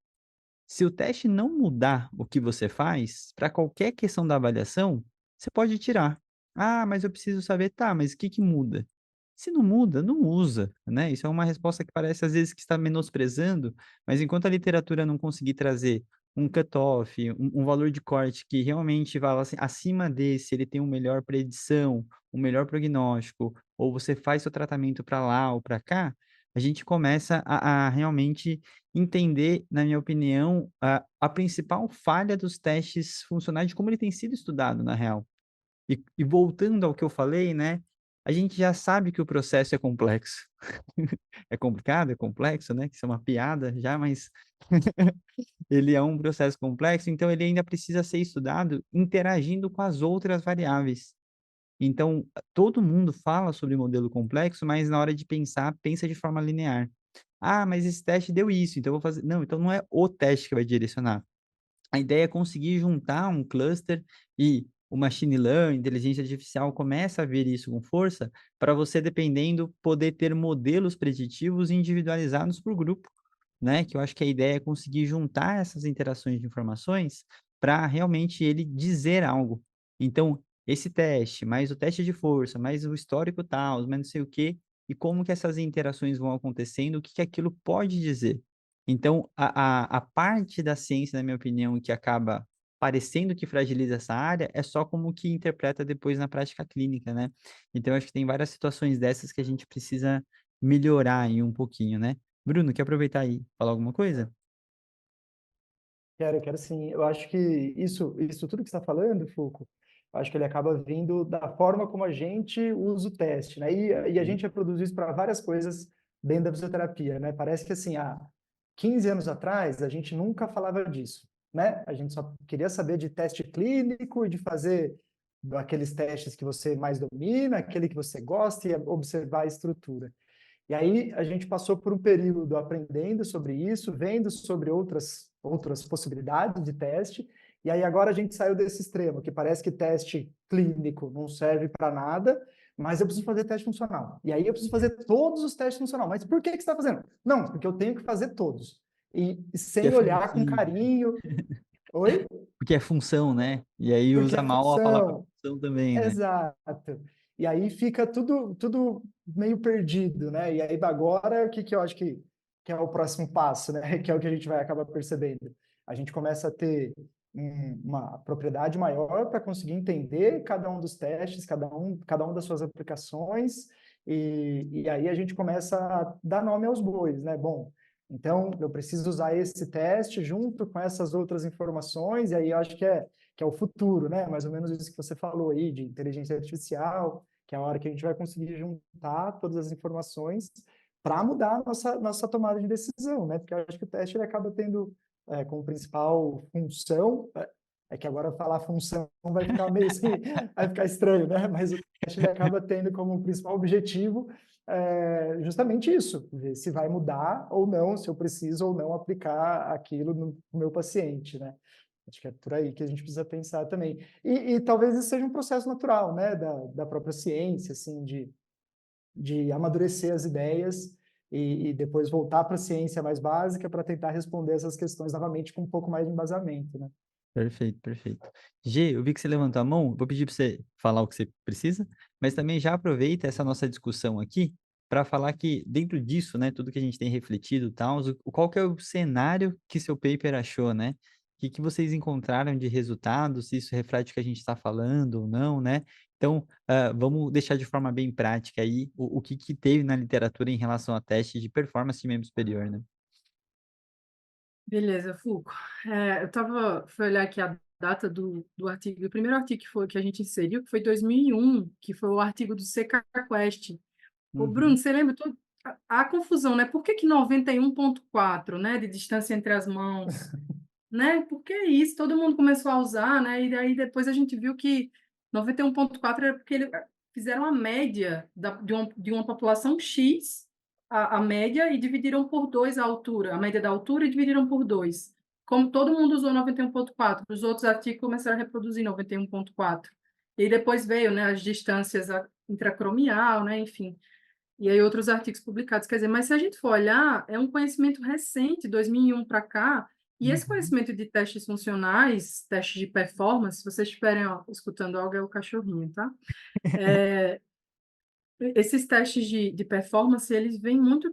Se o teste não mudar o que você faz, para qualquer questão da avaliação, você pode tirar. Ah, mas eu preciso saber, tá, mas o que muda? Se não muda, não usa, né? Isso é uma resposta que parece às vezes que está menosprezando, mas enquanto a literatura não conseguir trazer um cutoff, um valor de corte que realmente fala assim, acima desse ele tem uma melhor predição, um melhor prognóstico, ou você faz seu tratamento para lá ou para cá, a gente começa a realmente entender, na minha opinião, a principal falha dos testes funcionais de como ele tem sido estudado, na real. E voltando ao que eu falei, né? a gente já sabe que o processo é complexo. É complicado, é complexo, né? Que isso é uma piada já, mas ele é um processo complexo, então ele ainda precisa ser estudado interagindo com as outras variáveis. Então, todo mundo fala sobre modelo complexo, mas na hora de pensar, pensa de forma linear. Ah, mas esse teste deu isso, então eu vou fazer. Não, então não é o teste que vai direcionar. A ideia é conseguir juntar um cluster e o machine learning, inteligência artificial, começa a ver isso com força para você, dependendo, poder ter modelos preditivos individualizados por grupo, né? Que eu acho que a ideia é conseguir juntar essas interações de informações para realmente ele dizer algo. Então, esse teste, mais o teste de força, mais o histórico tal, mais não sei o quê, e como que essas interações vão acontecendo, o que que aquilo pode dizer. Então, a parte da ciência, na minha opinião, que acaba parecendo que fragiliza essa área, é só como que interpreta depois na prática clínica, né? Então, acho que tem várias situações dessas que a gente precisa melhorar aí um pouquinho, né? Bruno, quer aproveitar aí e falar alguma coisa? Quero sim. Eu acho que isso tudo que você está falando, Foucault, eu acho que ele acaba vindo da forma como a gente usa o teste, né? E a Sim. gente reproduz isso para várias coisas dentro da fisioterapia, né? Parece que assim, há 15 anos atrás, a gente nunca falava disso, né? A gente só queria saber de teste clínico e de fazer aqueles testes que você mais domina, aquele que você gosta e observar a estrutura. E aí a gente passou por um período aprendendo sobre isso, vendo sobre outras possibilidades de teste, e aí agora a gente saiu desse extremo, que parece que teste clínico não serve para nada, mas eu preciso fazer teste funcional. E aí eu preciso fazer todos os testes funcional. Mas por que que você está fazendo? Não, porque eu tenho que fazer todos. E Que é sem olhar com função, carinho. Oi? porque é função, né? E aí Porque usa é mal a palavra função. função também, né? Exato. E aí fica tudo meio perdido, né? E aí agora, o que, que eu acho que é o próximo passo, né? Que é o que a gente vai acabar percebendo. A gente começa a ter uma propriedade maior para conseguir entender cada um dos testes, cada um das suas aplicações, e aí a gente começa a dar nome aos bois, né? Bom, então eu preciso usar esse teste junto com essas outras informações, e aí eu acho que é o futuro, né? Mais ou menos isso que você falou aí, de inteligência artificial, que é a hora que a gente vai conseguir juntar todas as informações para mudar a nossa tomada de decisão, né? Porque eu acho que o teste ele acaba tendo como principal função, é que agora falar função vai ficar meio assim, vai ficar estranho, né? Mas o teste ele acaba tendo como principal objetivo justamente isso, ver se vai mudar ou não, se eu preciso ou não aplicar aquilo no meu paciente, né? Acho que é por aí que a gente precisa pensar também. E talvez isso seja um processo natural, né, da própria ciência, assim, de amadurecer as ideias e depois voltar para a ciência mais básica para tentar responder essas questões novamente com um pouco mais de embasamento, né? Perfeito, perfeito. G, eu vi que você levantou a mão, vou pedir para você falar o que você precisa, mas também já aproveita essa nossa discussão aqui para falar que dentro disso, né, tudo que a gente tem refletido e tal, qual que é o cenário que seu paper achou, né? O que vocês encontraram de resultado, se isso reflete o que a gente está falando ou não, né? Então, vamos deixar de forma bem prática aí o que teve na literatura em relação a testes de performance de membro superior, né? Beleza, Fulco. Fui olhar aqui a data do artigo, o primeiro artigo que a gente inseriu, que foi 2001, que foi o artigo do CK Quest. Ô, Bruno, Uhum. você lembra a confusão, né? Por que que 91.4, né, de distância entre as mãos, né? Por que isso? Todo mundo começou a usar, né? E aí depois a gente viu que 91.4 era porque eles fizeram a média de uma população X, a média, e dividiram por 2 a altura, a média da altura, e dividiram por 2. Como todo mundo usou 91.4, os outros artigos começaram a reproduzir 91.4. E aí depois veio, né, as distâncias intracromial, né, enfim. E aí outros artigos publicados. Quer dizer, mas se a gente for olhar, é um conhecimento recente, 2001 para cá, e esse Uhum. conhecimento de testes funcionais, testes de performance, se vocês estiverem escutando algo, é o cachorrinho, tá? Esses testes de performance, eles vêm muito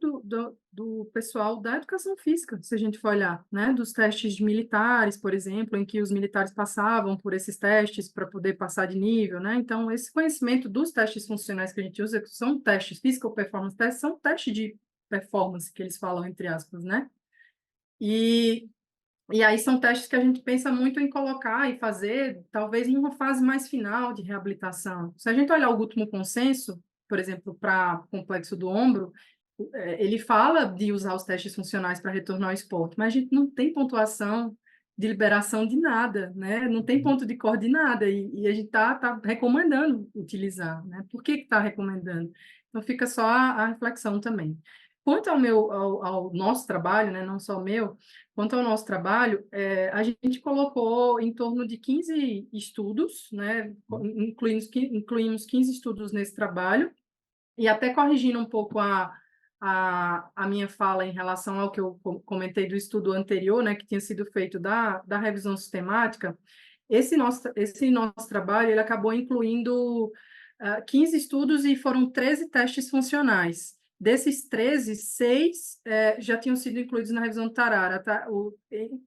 do pessoal da educação física, se a gente for olhar, né? Dos testes de militares, por exemplo, em que os militares passavam por esses testes para poder passar de nível, né? Então, esse conhecimento dos testes funcionais que a gente usa, que são testes, physical performance tests, são testes de performance, que eles falam, entre aspas, né? E e aí são testes que a gente pensa muito em colocar e fazer, talvez em uma fase mais final de reabilitação. Se a gente olhar o último consenso, por exemplo, para complexo do ombro, ele fala de usar os testes funcionais para retornar ao esporte, mas a gente não tem pontuação de liberação de nada, né? Não tem ponto de corte de nada, e a gente tá recomendando utilizar, né? Por que está recomendando? Então, fica só a reflexão também. Quanto ao nosso trabalho, né? Não só o meu, quanto ao nosso trabalho, a gente colocou em torno de 15 estudos, né? Incluímos 15 estudos nesse trabalho, e até corrigindo um pouco a minha fala em relação ao que eu comentei do estudo anterior, né, que tinha sido feito da revisão sistemática, esse nosso trabalho ele acabou incluindo 15 estudos e foram 13 testes funcionais. Desses 13, 6 já tinham sido incluídos na revisão Tarara. Tá?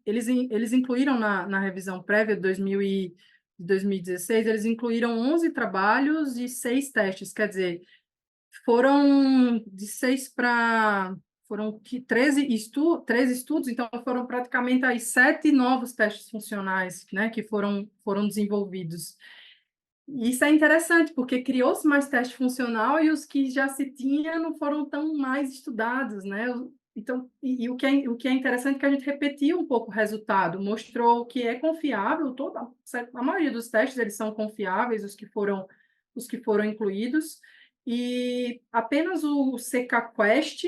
Eles incluíram na revisão prévia de 2016, eles incluíram 11 trabalhos e 6 testes, quer dizer, foram de 6 para... Foram 13 estudos, então foram praticamente aí 7 novos testes funcionais, né, que foram desenvolvidos. Isso é interessante, porque criou-se mais teste funcional e os que já se tinha não foram tão mais estudados, né? Então, o que é interessante é que a gente repetiu um pouco o resultado, mostrou que é confiável, a maioria dos testes eles são confiáveis, os que foram incluídos, e apenas o CK-Quest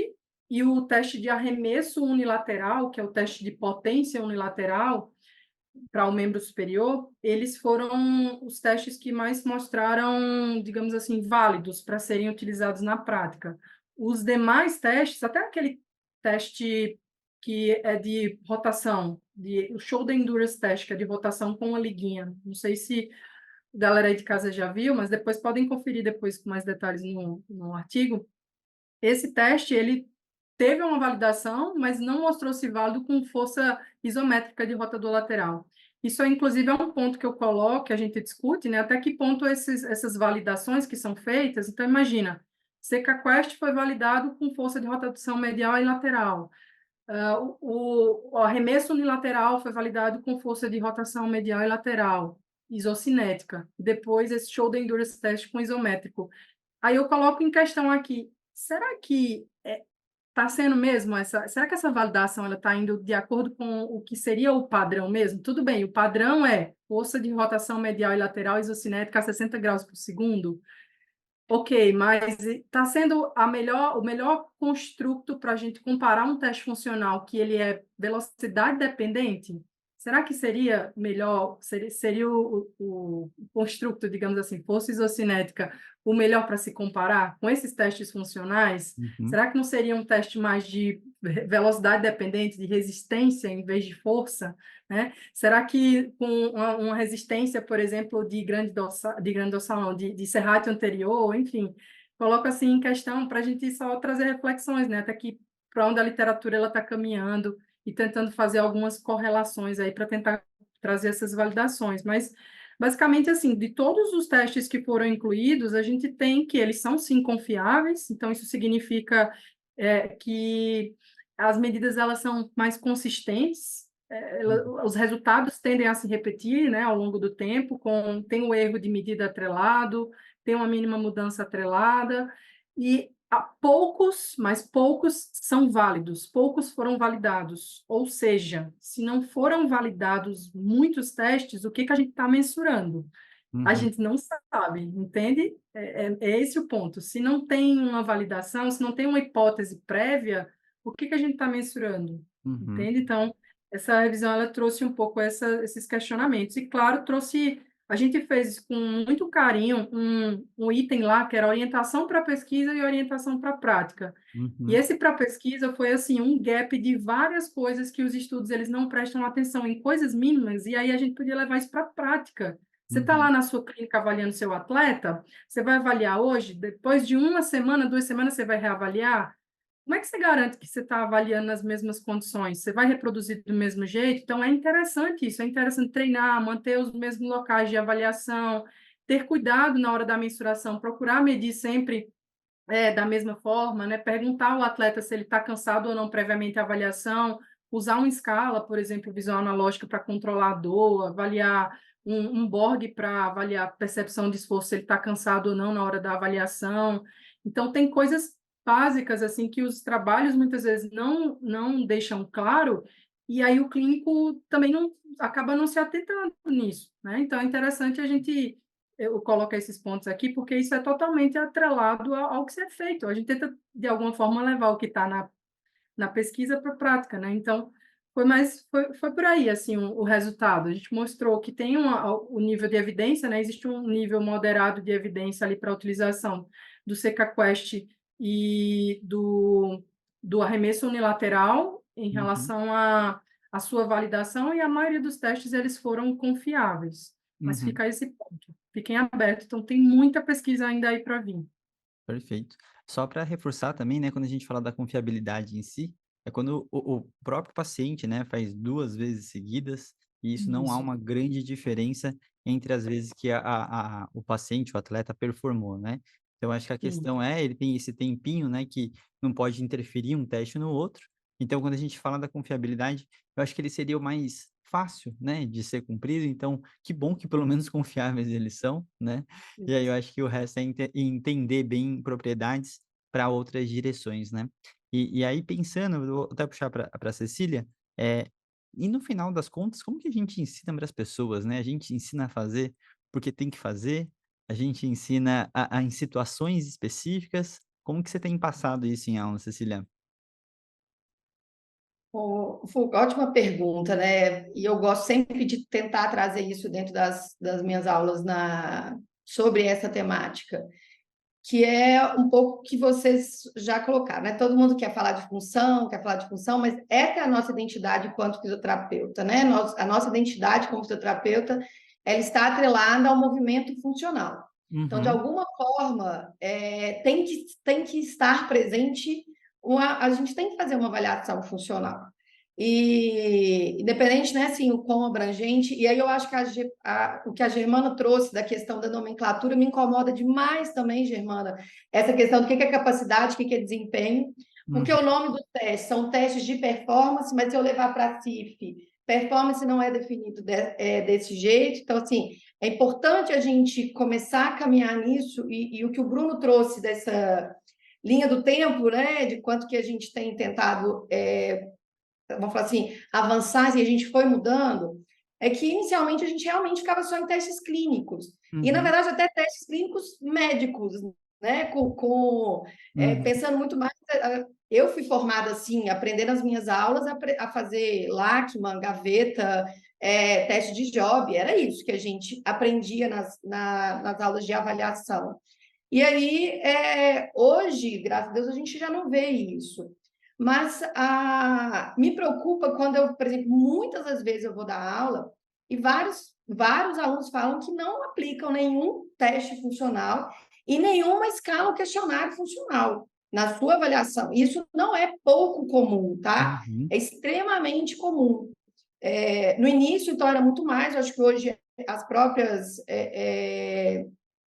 e o teste de arremesso unilateral, que é o teste de potência unilateral, para o membro superior, eles foram os testes que mais mostraram, digamos assim, válidos para serem utilizados na prática. Os demais testes, até aquele teste que é de rotação, o Shoulder Endurance Test, que é de rotação com uma liguinha. Não sei se a galera aí de casa já viu, mas depois podem conferir depois com mais detalhes no artigo. Esse teste, ele teve uma validação, mas não mostrou-se válido com força isométrica de rotador lateral. Isso, inclusive, é um ponto que eu coloco, que a gente discute, né? Até que ponto essas validações que são feitas. Então, imagina, CK-Quest foi validado com força de rotação medial e lateral. O arremesso unilateral foi validado com força de rotação medial e lateral, isocinética. Depois, esse Shoulder Endurance Test com isométrico. Aí eu coloco em questão aqui, será que está sendo mesmo será que essa validação ela está indo de acordo com o que seria o padrão mesmo? Tudo bem, o padrão é força de rotação medial e lateral isocinética a 60 graus por segundo. Ok, mas está sendo o melhor construto para a gente comparar um teste funcional que ele é velocidade dependente? Será que seria melhor, seria o construto, digamos assim, força isocinética, o melhor para se comparar com esses testes funcionais? Uhum. Será que não seria um teste mais de velocidade dependente, de resistência em vez de força, né? Será que com uma resistência, por exemplo, de serrátil anterior, enfim, coloco assim em questão para a gente só trazer reflexões, né? Até que para onde a literatura ela está caminhando e tentando fazer algumas correlações aí para tentar trazer essas validações, mas basicamente, assim, de todos os testes que foram incluídos, a gente tem que eles são, sim, confiáveis, então isso significa que as medidas elas são mais consistentes, os resultados tendem a se repetir, né, ao longo do tempo, tem o erro de medida atrelado, tem uma mínima mudança atrelada, e mas poucos são válidos, poucos foram validados. Ou seja, se não foram validados muitos testes, o que a gente está mensurando? A gente não sabe, entende? É esse o ponto. Se não tem uma validação, se não tem uma hipótese prévia, o que a gente está mensurando? Entende? Então, essa revisão ela trouxe um pouco esses questionamentos. E, claro, a gente fez com muito carinho um item lá que era orientação para pesquisa e orientação para prática. E esse para pesquisa foi assim um gap de várias coisas que os estudos eles não prestam atenção em coisas mínimas, e aí a gente podia levar isso para a prática. Você está lá na sua clínica avaliando seu atleta, você vai avaliar hoje, depois de 1 semana, 2 semanas, você vai reavaliar. Como é que você garante que você está avaliando nas mesmas condições? Você vai reproduzir do mesmo jeito? Então, é interessante isso, é interessante treinar, manter os mesmos locais de avaliação, ter cuidado na hora da mensuração, procurar medir sempre da mesma forma, né? Perguntar ao atleta se ele está cansado ou não previamente à avaliação, usar uma escala, por exemplo, visual analógica para controlar a dor, avaliar um Borg para avaliar a percepção de esforço, se ele está cansado ou não na hora da avaliação. Então, tem coisas básicas assim que os trabalhos muitas vezes não deixam claro, e aí o clínico também acaba não se atentando nisso, né? Então, é interessante eu coloco esses pontos aqui, porque isso é totalmente atrelado ao que se é feito. A gente tenta, de alguma forma, levar o que está na pesquisa para a prática, né? Então, foi por aí, assim, o resultado. A gente mostrou que tem o nível de evidência, né? Existe um nível moderado de evidência ali para a utilização do CKQuest e do arremesso unilateral em Uhum, relação à sua validação, e a maioria dos testes, eles foram confiáveis. Mas uhum. fica esse ponto. Fiquem abertos, então tem muita pesquisa ainda aí para vir. Perfeito. Só para reforçar também, né, quando a gente fala da confiabilidade em si, é quando o próprio paciente, né, faz 2 vezes seguidas, e isso não há Isso. uma grande diferença entre as vezes que o paciente, o atleta performou, né. Então acho que a Sim. questão ele tem esse tempinho, né, que não pode interferir um teste no outro. Então quando a gente fala da confiabilidade, eu acho que ele seria o mais fácil, né, de ser cumprido, então que bom que pelo menos confiáveis eles são, né. E aí eu acho que o resto é entender bem propriedades para outras direções, né. E aí pensando, eu vou até puxar para a Cecília, e no final das contas, como que a gente ensina para as pessoas, né? A gente ensina a fazer porque tem que fazer? A gente ensina em situações específicas? Como que você tem passado isso em aula, Cecília? Ótima pergunta, né? E eu gosto sempre de tentar trazer isso dentro das minhas aulas sobre essa temática, que é um pouco que vocês já colocaram, né? Todo mundo quer falar de função, mas essa é a nossa identidade enquanto fisioterapeuta, né? A nossa identidade como fisioterapeuta, ela está atrelada ao movimento funcional. Então, de Uhum, alguma forma, tem que estar presente, a gente tem que fazer uma avaliação funcional. E independente, né, assim, o quão abrangente, e aí eu acho que o que a Germana trouxe da questão da nomenclatura me incomoda demais também, Germana, essa questão do que é capacidade, o que é desempenho, porque uhum, o nome do teste são testes de performance, mas se eu levar para a CIF, performance não é definido desse jeito, então, assim, é importante a gente começar a caminhar nisso, e o que o Bruno trouxe dessa linha do tempo, né, de quanto que a gente tem tentado vamos falar assim, avançar e a gente foi mudando, é que inicialmente a gente realmente ficava só em testes clínicos. E, na uhum, verdade, até testes clínicos médicos, né? uhum, Pensando muito mais. Eu fui formada assim, aprendendo nas minhas aulas a fazer Lachman, gaveta, teste de Job, era isso que a gente aprendia nas aulas de avaliação. E aí, hoje, graças a Deus, a gente já não vê isso. Mas me preocupa quando eu, por exemplo, muitas das vezes eu vou dar aula e vários alunos falam que não aplicam nenhum teste funcional e nenhuma escala ou questionário funcional na sua avaliação. Isso não é pouco comum, tá? uhum. É extremamente comum. No início, então, era muito mais, eu acho que hoje as próprias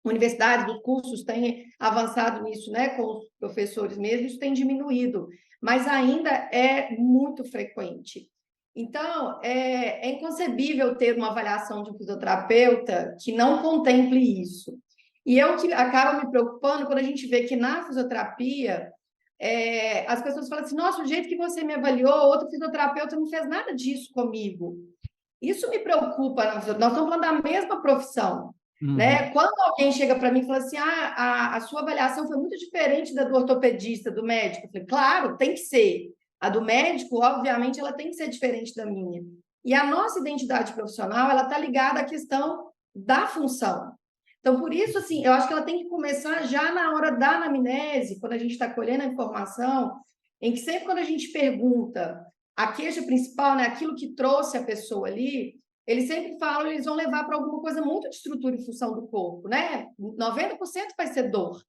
universidades, os cursos têm avançado nisso, né, com os professores mesmo, isso tem diminuído, mas ainda é muito frequente. Então, é inconcebível ter uma avaliação de um fisioterapeuta que não contemple isso. E é o que acaba me preocupando quando a gente vê que na fisioterapia as pessoas falam assim, nossa, o jeito que você me avaliou, outro fisioterapeuta não fez nada disso comigo. Isso me preocupa, nós estamos falando da mesma profissão, Uhum. né? Quando alguém chega para mim e fala assim, a sua avaliação foi muito diferente da do ortopedista, do médico, eu falei, claro, tem que ser. A do médico, obviamente, ela tem que ser diferente da minha. E a nossa identidade profissional, ela está ligada à questão da função. Então, por isso, assim, eu acho que ela tem que começar já na hora da anamnese, quando a gente está colhendo a informação, em que sempre quando a gente pergunta a queixa principal, né, aquilo que trouxe a pessoa ali, eles sempre falam, eles vão levar para alguma coisa muito de estrutura e função do corpo, né? 90% vai ser dor.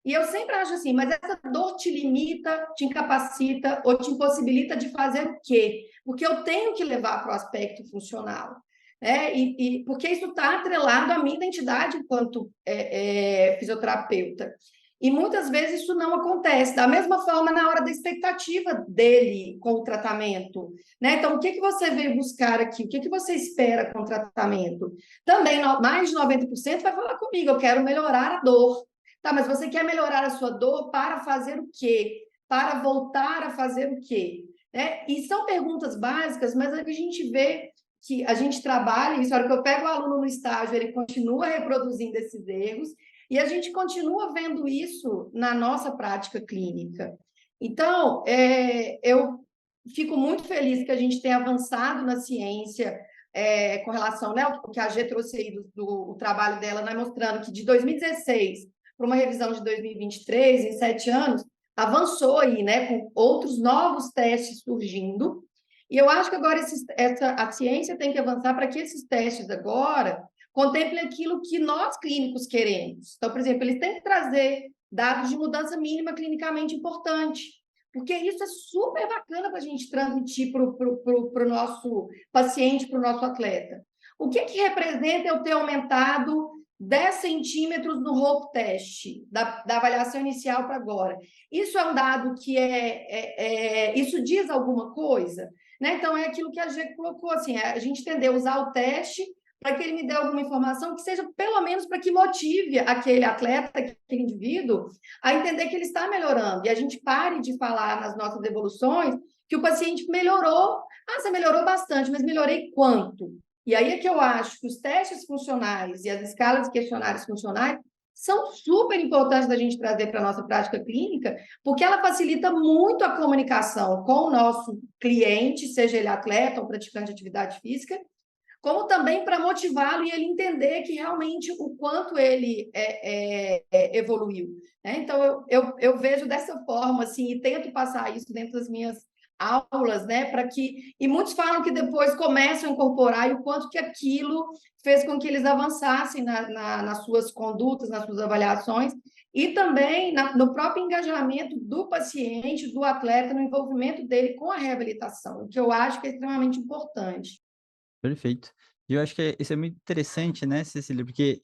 E eu sempre acho assim, mas essa dor te limita, te incapacita ou te impossibilita de fazer o quê? Porque eu tenho que levar para o aspecto funcional. Né? Porque isso está atrelado à minha identidade enquanto fisioterapeuta. E muitas vezes isso não acontece. Da mesma forma, na hora da expectativa dele com o tratamento, né? Então, o que que você veio buscar aqui? O que que você espera com o tratamento? Também, mais de 90% vai falar comigo, eu quero melhorar a dor. Tá, mas você quer melhorar a sua dor para fazer o quê? Para voltar a fazer o quê? Né? E são perguntas básicas, mas é que a gente vê que a gente trabalha isso. A hora que eu pego o aluno no estágio, ele continua reproduzindo esses erros, e a gente continua vendo isso na nossa prática clínica. Então, eu fico muito feliz que a gente tenha avançado na ciência com relação, né, o que a G trouxe aí do trabalho dela, né, mostrando que de 2016 para uma revisão de 2023, em 7 anos, avançou aí, né, com outros novos testes surgindo. E eu acho que agora a ciência tem que avançar para que esses testes agora contemplem aquilo que nós clínicos queremos. Então, por exemplo, eles têm que trazer dados de mudança mínima clinicamente importante, porque isso é super bacana para a gente transmitir para o nosso paciente, para o nosso atleta. O que representa eu ter aumentado 10 centímetros no Hope Test, da avaliação inicial para agora? Isso é um dado que isso diz alguma coisa? Né? Então, é aquilo que a G colocou, assim, a gente entender, usar o teste para que ele me dê alguma informação que seja, pelo menos, para que motive aquele atleta, aquele indivíduo, a entender que ele está melhorando. E a gente pare de falar nas nossas evoluções que o paciente melhorou. Ah, você melhorou bastante, mas melhorei quanto? E aí é que eu acho que os testes funcionais e as escalas e questionários funcionais são super importantes da gente trazer para a nossa prática clínica, porque ela facilita muito a comunicação com o nosso cliente, seja ele atleta ou praticante de atividade física, como também para motivá-lo e ele entender que realmente o quanto ele evoluiu. Né? Então, eu vejo dessa forma, assim, e tento passar isso dentro das minhas aulas, né, para que... E muitos falam que depois começam a incorporar e o quanto que aquilo fez com que eles avançassem nas suas condutas, nas suas avaliações, e também no próprio engajamento do paciente, do atleta, no envolvimento dele com a reabilitação, o que eu acho que é extremamente importante. Perfeito. E eu acho que isso é muito interessante, né, Cecília, porque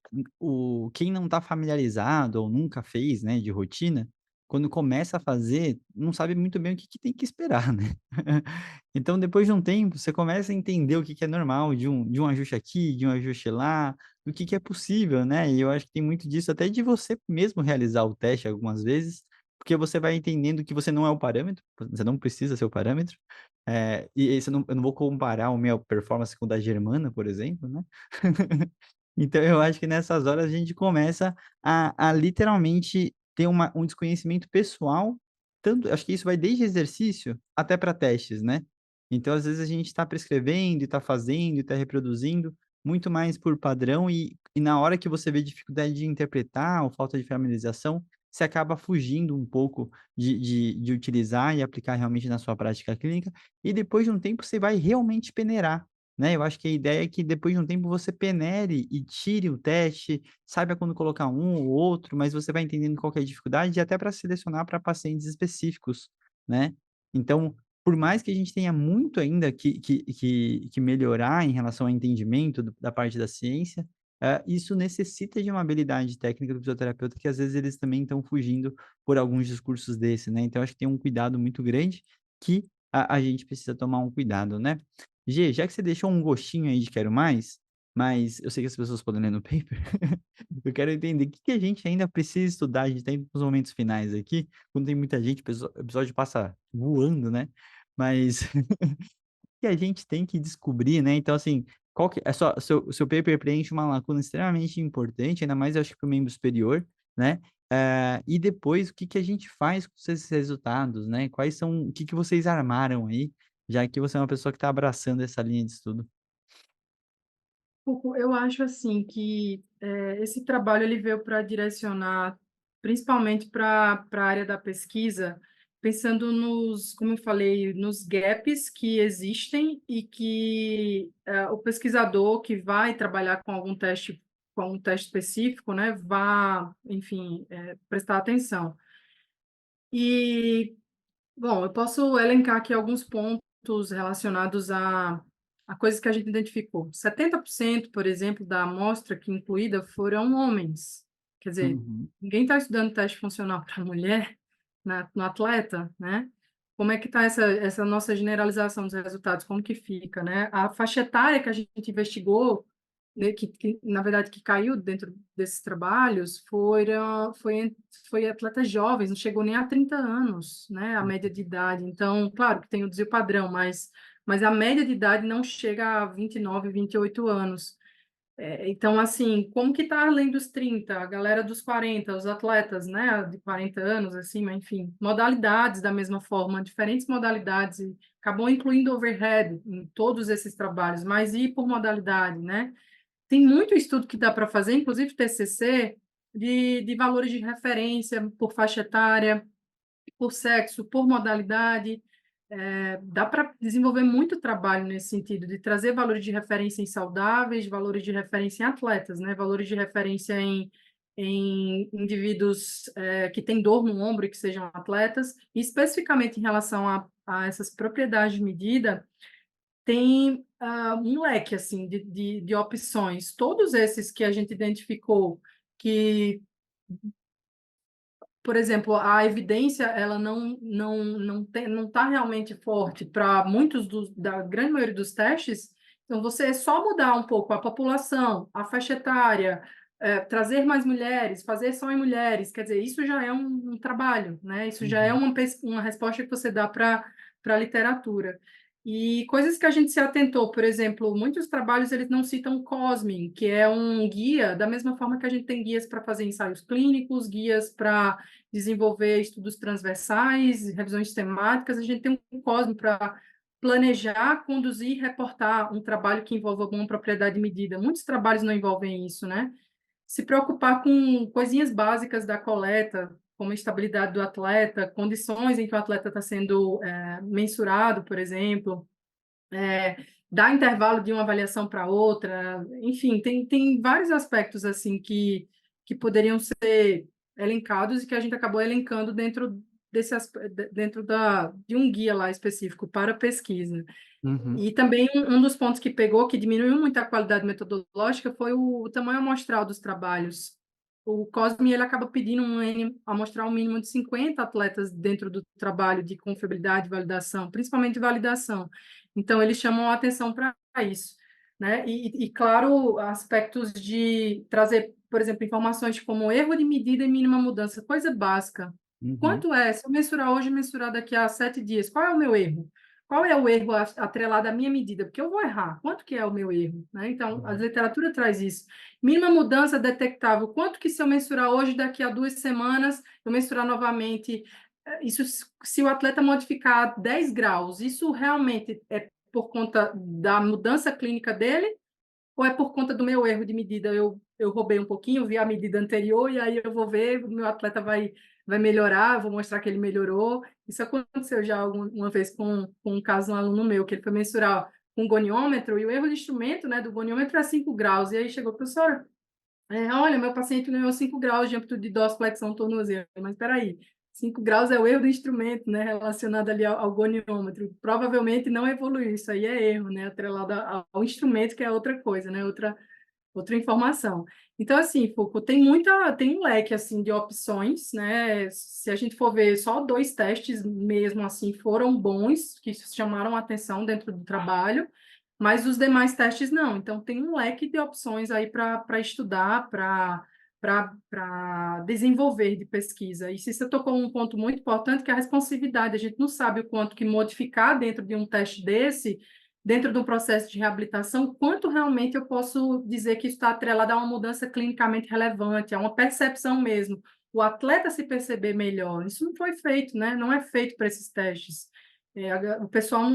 quem não está familiarizado ou nunca fez, né, de rotina, quando começa a fazer, não sabe muito bem o que tem que esperar, né. Então, depois de um tempo, você começa a entender o que é normal de um ajuste aqui, de um ajuste lá, do que é possível, né. E eu acho que tem muito disso até de você mesmo realizar o teste algumas vezes, porque você vai entendendo que você não é o parâmetro, você não precisa ser o parâmetro, e esse eu não vou comparar a minha performance com o da Germana, por exemplo, né. Então eu acho que nessas horas a gente começa a literalmente ter um desconhecimento pessoal, tanto acho que isso vai desde exercício até para testes, né. Então às vezes a gente está prescrevendo e está fazendo e está reproduzindo, muito mais por padrão e na hora que você vê dificuldade de interpretar ou falta de familiarização, você acaba fugindo um pouco de utilizar e aplicar realmente na sua prática clínica, e depois de um tempo você vai realmente peneirar, né. Eu acho que a ideia é que depois de um tempo você peneire e tire o teste, saiba quando colocar um ou outro, mas você vai entendendo qual que é a dificuldade e até para selecionar para pacientes específicos, né. Então, por mais que a gente tenha muito ainda que melhorar em relação ao entendimento da parte da ciência, isso necessita de uma habilidade técnica do fisioterapeuta que às vezes eles também estão fugindo por alguns discursos desse, né. Então acho que tem um cuidado muito grande que a gente precisa tomar um cuidado, né. G, já que você deixou um gostinho aí de quero mais, mas eu sei que as pessoas podem ler no paper, eu quero entender o que a gente ainda precisa estudar, a gente tá indo para os momentos finais aqui, quando tem muita gente, o episódio passa voando, né, mas que a gente tem que descobrir, né, então assim, qual que é só seu paper preenche uma lacuna extremamente importante, ainda mais eu acho que para o membro superior, né, e depois o que a gente faz com esses resultados, né, quais são o que vocês armaram aí, já que você é uma pessoa que está abraçando essa linha de estudo. Eu acho assim que esse trabalho ele veio para direcionar principalmente para a área da pesquisa, pensando como eu falei, nos gaps que existem e que o pesquisador que vai trabalhar com um teste específico, né, vá, enfim, prestar atenção. E, bom, eu posso elencar aqui alguns pontos relacionados a coisas que a gente identificou. 70%, por exemplo, da amostra que incluída foram homens, Quer dizer, Uhum. ninguém está estudando teste funcional para mulher no atleta, né? Como é que está essa nossa generalização dos resultados? Como que fica, né? A faixa etária que a gente investigou, né, na verdade que caiu dentro desses trabalhos, foi atletas jovens, não chegou nem a 30 anos, né? A média de idade. Então, claro que tem o desvio padrão, mas a média de idade não chega a 29, 28 anos. Então, assim, como que está além dos 30, a galera dos 40, os atletas, né, de 40 anos, assim, mas enfim, modalidades da mesma forma, diferentes modalidades, e acabou incluindo overhead em todos esses trabalhos, mas e por modalidade, né? Tem muito estudo que dá para fazer, inclusive TCC, de valores de referência por faixa etária, por sexo, por modalidade. Dá para desenvolver muito trabalho nesse sentido, de trazer valores de referência em saudáveis, valores de referência em atletas, né? Valores de referência em indivíduos que têm dor no ombro e que sejam atletas, e especificamente em relação a essas propriedades de medida, tem um leque assim, de opções. Todos esses que a gente identificou que, por exemplo, a evidência ela não está realmente forte para muitos da grande maioria dos testes. Então, você é só mudar um pouco a população, a faixa etária, trazer mais mulheres, fazer só em mulheres, quer dizer, isso já é um trabalho, né? Isso já é uma resposta que você dá para a literatura. E coisas que a gente se atentou, por exemplo, muitos trabalhos eles não citam COSMIN, que é um guia, da mesma forma que a gente tem guias para fazer ensaios clínicos, guias para desenvolver estudos transversais, revisões temáticas, a gente tem um COSMIN para planejar, conduzir e reportar um trabalho que envolva alguma propriedade medida. Muitos trabalhos não envolvem isso, né? Se preocupar com coisinhas básicas da coleta, como a estabilidade do atleta, condições em que o atleta está sendo mensurado, por exemplo, dar intervalo de uma avaliação para outra, enfim, tem vários aspectos assim que poderiam ser elencados e que a gente acabou elencando dentro de um guia lá específico para pesquisa. Uhum. E também um dos pontos que pegou, que diminuiu muito a qualidade metodológica, foi o tamanho amostral dos trabalhos. O COSME ele acaba pedindo amostrar um mínimo de 50 atletas dentro do trabalho de confiabilidade e validação, principalmente de validação. Então, eles chamam a atenção para isso, né? E, claro, aspectos de trazer, por exemplo, informações como erro de medida e mínima mudança, coisa básica. Uhum. Quanto é? Se eu mensurar hoje, mensurar daqui a 7 dias, qual é o meu erro? Qual é o erro atrelado à minha medida? Porque eu vou errar. Quanto que é o meu erro? Né? Então, a literatura traz isso. Mínima mudança detectável. Quanto que se eu mensurar hoje, daqui a 2 semanas, eu mensurar novamente? Isso, se o atleta modificar 10 graus, isso realmente é por conta da mudança clínica dele? Ou é por conta do meu erro de medida? Eu roubei um pouquinho, vi a medida anterior, e aí eu vou ver, o meu atleta vai melhorar, vou mostrar que ele melhorou. Isso aconteceu já uma vez com um caso, um aluno meu, que ele foi mensurar com um goniômetro, e o erro de instrumento, né, do goniômetro é 5 graus. E aí chegou, professora, olha, meu paciente ganhou 5 graus de amplitude de dorsiflexão tornozelo. Mas espera aí, 5 graus é o erro do instrumento, né, relacionado ali ao goniômetro. Provavelmente não evoluiu, isso aí é erro, né, atrelado ao instrumento, que é outra coisa, né, outra informação. Então, assim, Foucault, tem um leque, assim, de opções, né, se a gente for ver, só 2 testes mesmo, assim, foram bons, que chamaram a atenção dentro do trabalho, mas os demais testes não. Então, tem um leque de opções aí para estudar, para desenvolver de pesquisa. E se você tocou um ponto muito importante, que é a responsividade. A gente não sabe o quanto que modificar dentro de um teste desse, dentro de um processo de reabilitação, quanto realmente eu posso dizer que isso está atrelado a uma mudança clinicamente relevante, a uma percepção mesmo. O atleta se perceber melhor. Isso não foi feito, né? Não é feito para esses testes. O pessoal,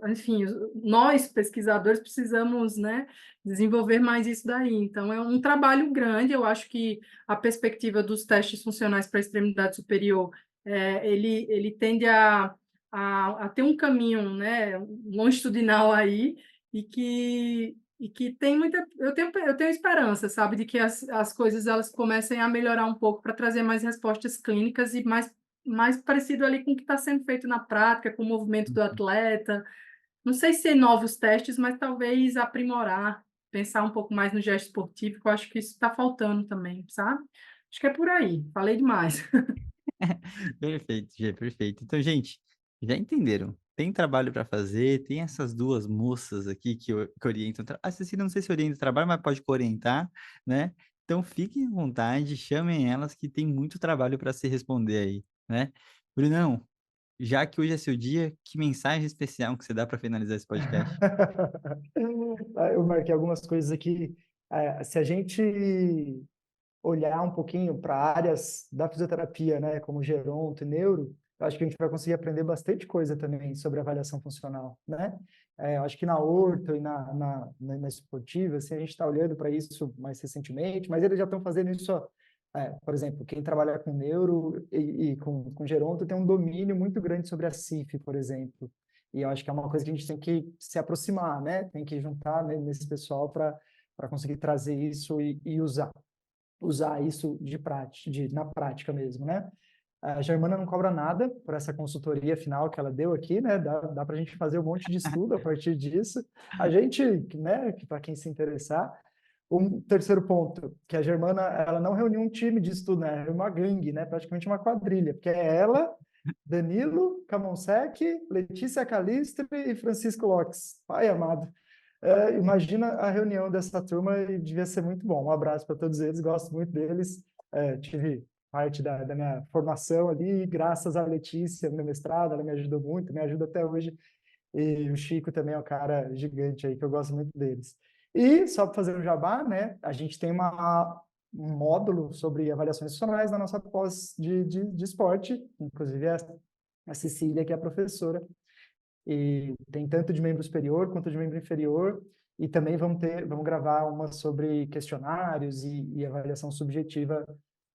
enfim, nós pesquisadores precisamos, né, desenvolver mais isso daí. Então, é um trabalho grande. Eu acho que a perspectiva dos testes funcionais para a extremidade superior, ele tende a ter um caminho, né, longitudinal aí, e que tem muita... Eu tenho esperança, sabe, de que as coisas elas comecem a melhorar um pouco para trazer mais respostas clínicas e mais parecido ali com o que está sendo feito na prática, com o movimento do atleta. Não sei se novos testes, mas talvez aprimorar, pensar um pouco mais no gesto esportivo, que eu acho que isso está faltando também, sabe? Acho que é por aí, falei demais. Perfeito, Gê, perfeito. Então, gente, já entenderam? Tem trabalho para fazer, tem essas duas moças aqui que orientam. A Cecília, não sei se orienta o trabalho, mas pode orientar, né? Então, fiquem à vontade, chamem elas que tem muito trabalho para se responder aí, né? Brunão, já que hoje é seu dia, que mensagem especial que você dá para finalizar esse podcast? Eu marquei algumas coisas aqui. Se a gente olhar um pouquinho para áreas da fisioterapia, né, como geronto e neuro, eu acho que a gente vai conseguir aprender bastante coisa também sobre avaliação funcional, né? Eu acho que na orto e na esportiva, assim, a gente está olhando para isso mais recentemente, mas eles já estão fazendo isso, por exemplo, quem trabalha com neuro e com geronto tem um domínio muito grande sobre a CIF, por exemplo, e eu acho que é uma coisa que a gente tem que se aproximar, né? Tem que juntar, né, nesse pessoal para conseguir trazer isso e usar isso na prática mesmo, né? A Germana não cobra nada por essa consultoria final que ela deu aqui, né? Dá para a gente fazer um monte de estudo a partir disso. A gente, né, para quem se interessar. Um terceiro ponto, que a Germana, ela não reuniu um time de estudo, né? É uma gangue, né? Praticamente uma quadrilha, porque é ela, Danilo Camonsec, Letícia Calistri e Francisco Lopes. Pai amado. Imagina a reunião dessa turma e devia ser muito bom. Um abraço para todos eles, gosto muito deles. Tive parte da minha formação ali, graças à Letícia, no meu mestrado, ela me ajudou muito, me ajuda até hoje. E o Chico também é um cara gigante aí, que eu gosto muito deles. E, só para fazer um jabá, né, a gente tem um módulo sobre avaliações funcionais na nossa pós de esporte, inclusive a Cecília, que é a professora, e tem tanto de membro superior quanto de membro inferior, e também vamos gravar uma sobre questionários e avaliação subjetiva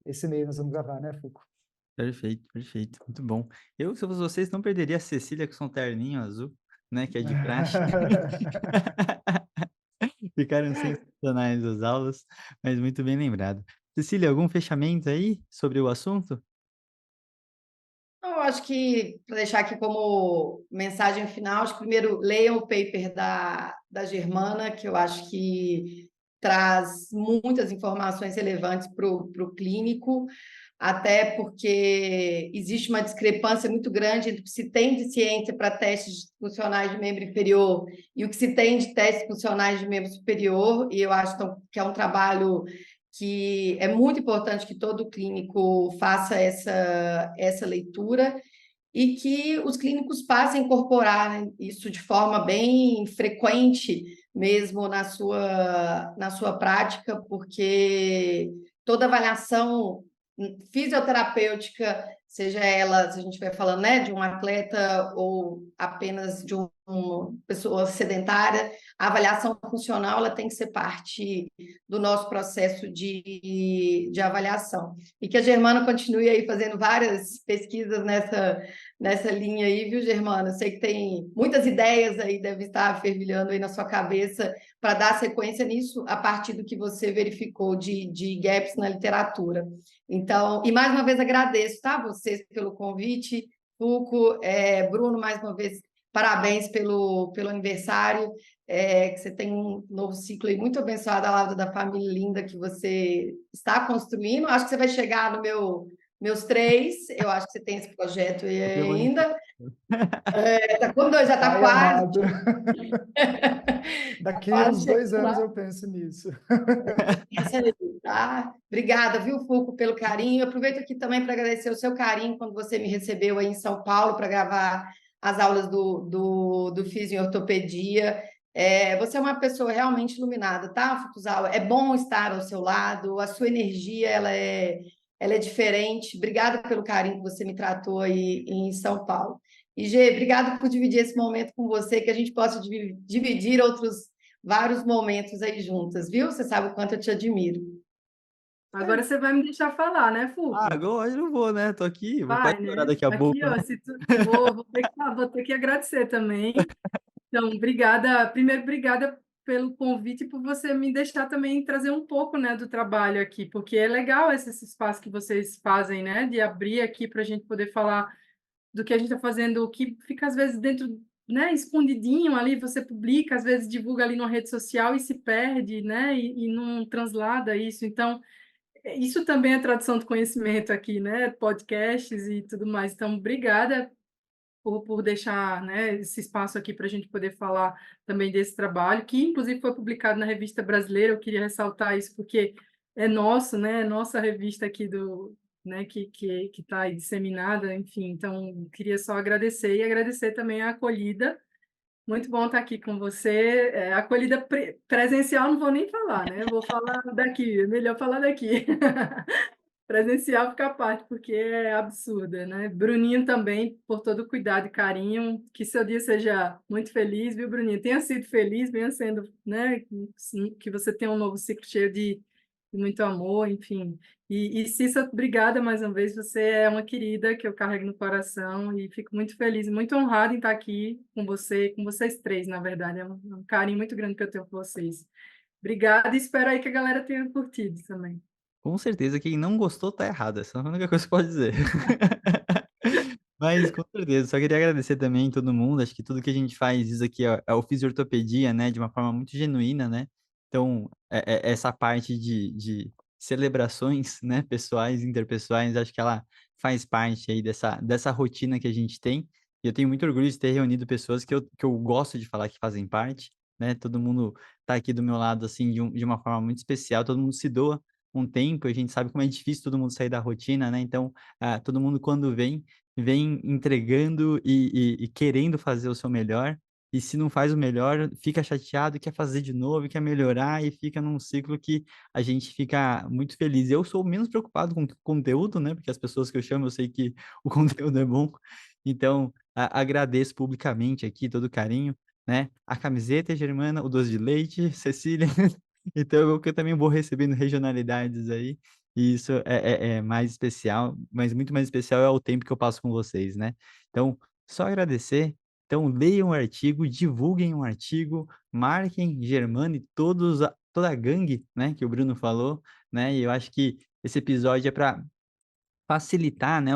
esse mês nós vamos gravar, né, Foucault? Perfeito, perfeito, muito bom. Eu, se fosse vocês, não perderia a Cecília com seu terninho azul, né, que é de praxe. Ficaram sensacionais as aulas, mas muito bem lembrado. Cecília, algum fechamento aí sobre o assunto? Eu acho que, para deixar aqui como mensagem final, acho que primeiro leiam o paper da Germana, que eu acho que traz muitas informações relevantes para o clínico, até porque existe uma discrepância muito grande entre o que se tem de ciência para testes funcionais de membro inferior e o que se tem de testes funcionais de membro superior, e eu acho então, que é um trabalho que é muito importante que todo clínico faça essa leitura e que os clínicos passem a incorporar, né, isso de forma bem frequente mesmo na sua prática, porque toda avaliação fisioterapêutica, seja ela, se a gente estiver falando, né, de um atleta ou apenas de uma pessoa sedentária, a avaliação funcional ela tem que ser parte do nosso processo de avaliação. E que a Germana continue aí fazendo várias pesquisas nessa linha aí, viu, Germana? Eu sei que tem muitas ideias aí, deve estar fervilhando aí na sua cabeça para dar sequência nisso a partir do que você verificou de gaps na literatura. Então, e mais uma vez agradeço, tá, vocês pelo convite, Foucault, Bruno, mais uma vez, parabéns pelo aniversário, que você tem um novo ciclo aí muito abençoado ao lado da família linda que você está construindo. Acho que você vai chegar no meus 3, eu acho que você tem esse projeto aí ainda. Tá com 2, já está Pai quase. amado. Daqui Quase uns 2 chegando anos lá. eu penso nisso. Essa aí, tá? Obrigada, viu, Foucault, pelo carinho. Eu aproveito aqui também para agradecer o seu carinho quando você me recebeu aí em São Paulo para gravar as aulas do Fisio em Ortopedia. Você é uma pessoa realmente iluminada, tá, Fukuzawa? É bom estar ao seu lado, a sua energia ela é diferente. Obrigada pelo carinho que você me tratou aí em São Paulo. E, Gê, obrigado por dividir esse momento com você, que a gente possa dividir outros vários momentos aí juntas, viu? Você sabe o quanto eu te admiro. Agora você vai me deixar falar, né, Ah, Foucault? agora eu não vou, né? Tô aqui, vou quase Vai, chorar né? daqui a Aqui, pouco, né? ó, se tu... vou ter que agradecer também. Então, obrigada. Primeiro, obrigada pelo convite e por você me deixar também trazer um pouco, né, do trabalho aqui, porque é legal esse espaço que vocês fazem, né, de abrir aqui para a gente poder falar do que a gente está fazendo, o que fica às vezes dentro, né, escondidinho ali, você publica, às vezes divulga ali na rede social e se perde, né, e não translada isso. Então, isso também é tradução do conhecimento aqui, né? Podcasts e tudo mais. Então, obrigada por deixar, né, esse espaço aqui para a gente poder falar também desse trabalho, que inclusive foi publicado na Revista Brasileira. Eu queria ressaltar isso porque é nosso, né? É nossa revista aqui né, que está aí disseminada, enfim. Então, queria só agradecer e agradecer também a acolhida. Muito bom estar aqui com você. Acolhida presencial, não vou nem falar, né? Eu vou falar daqui, é melhor falar daqui. Presencial fica à parte, porque é absurda, né? Bruninho também, por todo o cuidado e carinho, que seu dia seja muito feliz, viu, Bruninho? Tenha sido feliz, venha sendo, né? Que você tenha um novo ciclo cheio de muito amor, enfim. E Cissa, obrigada mais uma vez, você é uma querida que eu carrego no coração e fico muito feliz, muito honrada em estar aqui com você, com vocês três, na verdade, é um carinho muito grande que eu tenho por vocês. Obrigada e espero aí que a galera tenha curtido também. Com certeza, quem não gostou tá errado, essa é a única coisa que pode dizer. Mas com certeza, só queria agradecer também todo mundo, acho que tudo que a gente faz, isso aqui é o fisiortopedia, né, de uma forma muito genuína, né, então essa parte de celebrações, né, pessoais, interpessoais, acho que ela faz parte aí dessa rotina que a gente tem, e eu tenho muito orgulho de ter reunido pessoas que eu gosto de falar que fazem parte, né, todo mundo tá aqui do meu lado, assim, de uma forma muito especial, todo mundo se doa um tempo, a gente sabe como é difícil todo mundo sair da rotina, né, então, todo mundo quando vem entregando e querendo fazer o seu melhor, e se não faz o melhor, fica chateado, quer fazer de novo, quer melhorar e fica num ciclo que a gente fica muito feliz. Eu sou menos preocupado com o conteúdo, né, porque as pessoas que eu chamo, eu sei que o conteúdo é bom, então agradeço publicamente aqui todo o carinho, né, a camiseta germana, o doce de leite, Cecília, então eu também vou recebendo regionalidades aí, e isso é mais especial, mas muito mais especial é o tempo que eu passo com vocês, né. Então, só agradecer, então leiam o artigo, divulguem o artigo, marquem Germano e toda a gangue, né, que o Bruno falou, né, e eu acho que esse episódio é para facilitar, né,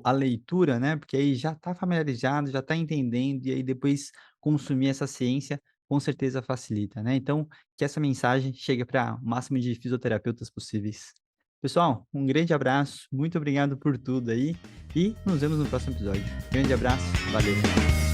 a leitura, né, porque aí já está familiarizado, já está entendendo, e aí depois consumir essa ciência, com certeza facilita, né. Então, que essa mensagem chegue para o máximo de fisioterapeutas possíveis. Pessoal, um grande abraço, muito obrigado por tudo aí, e nos vemos no próximo episódio. Grande abraço, valeu.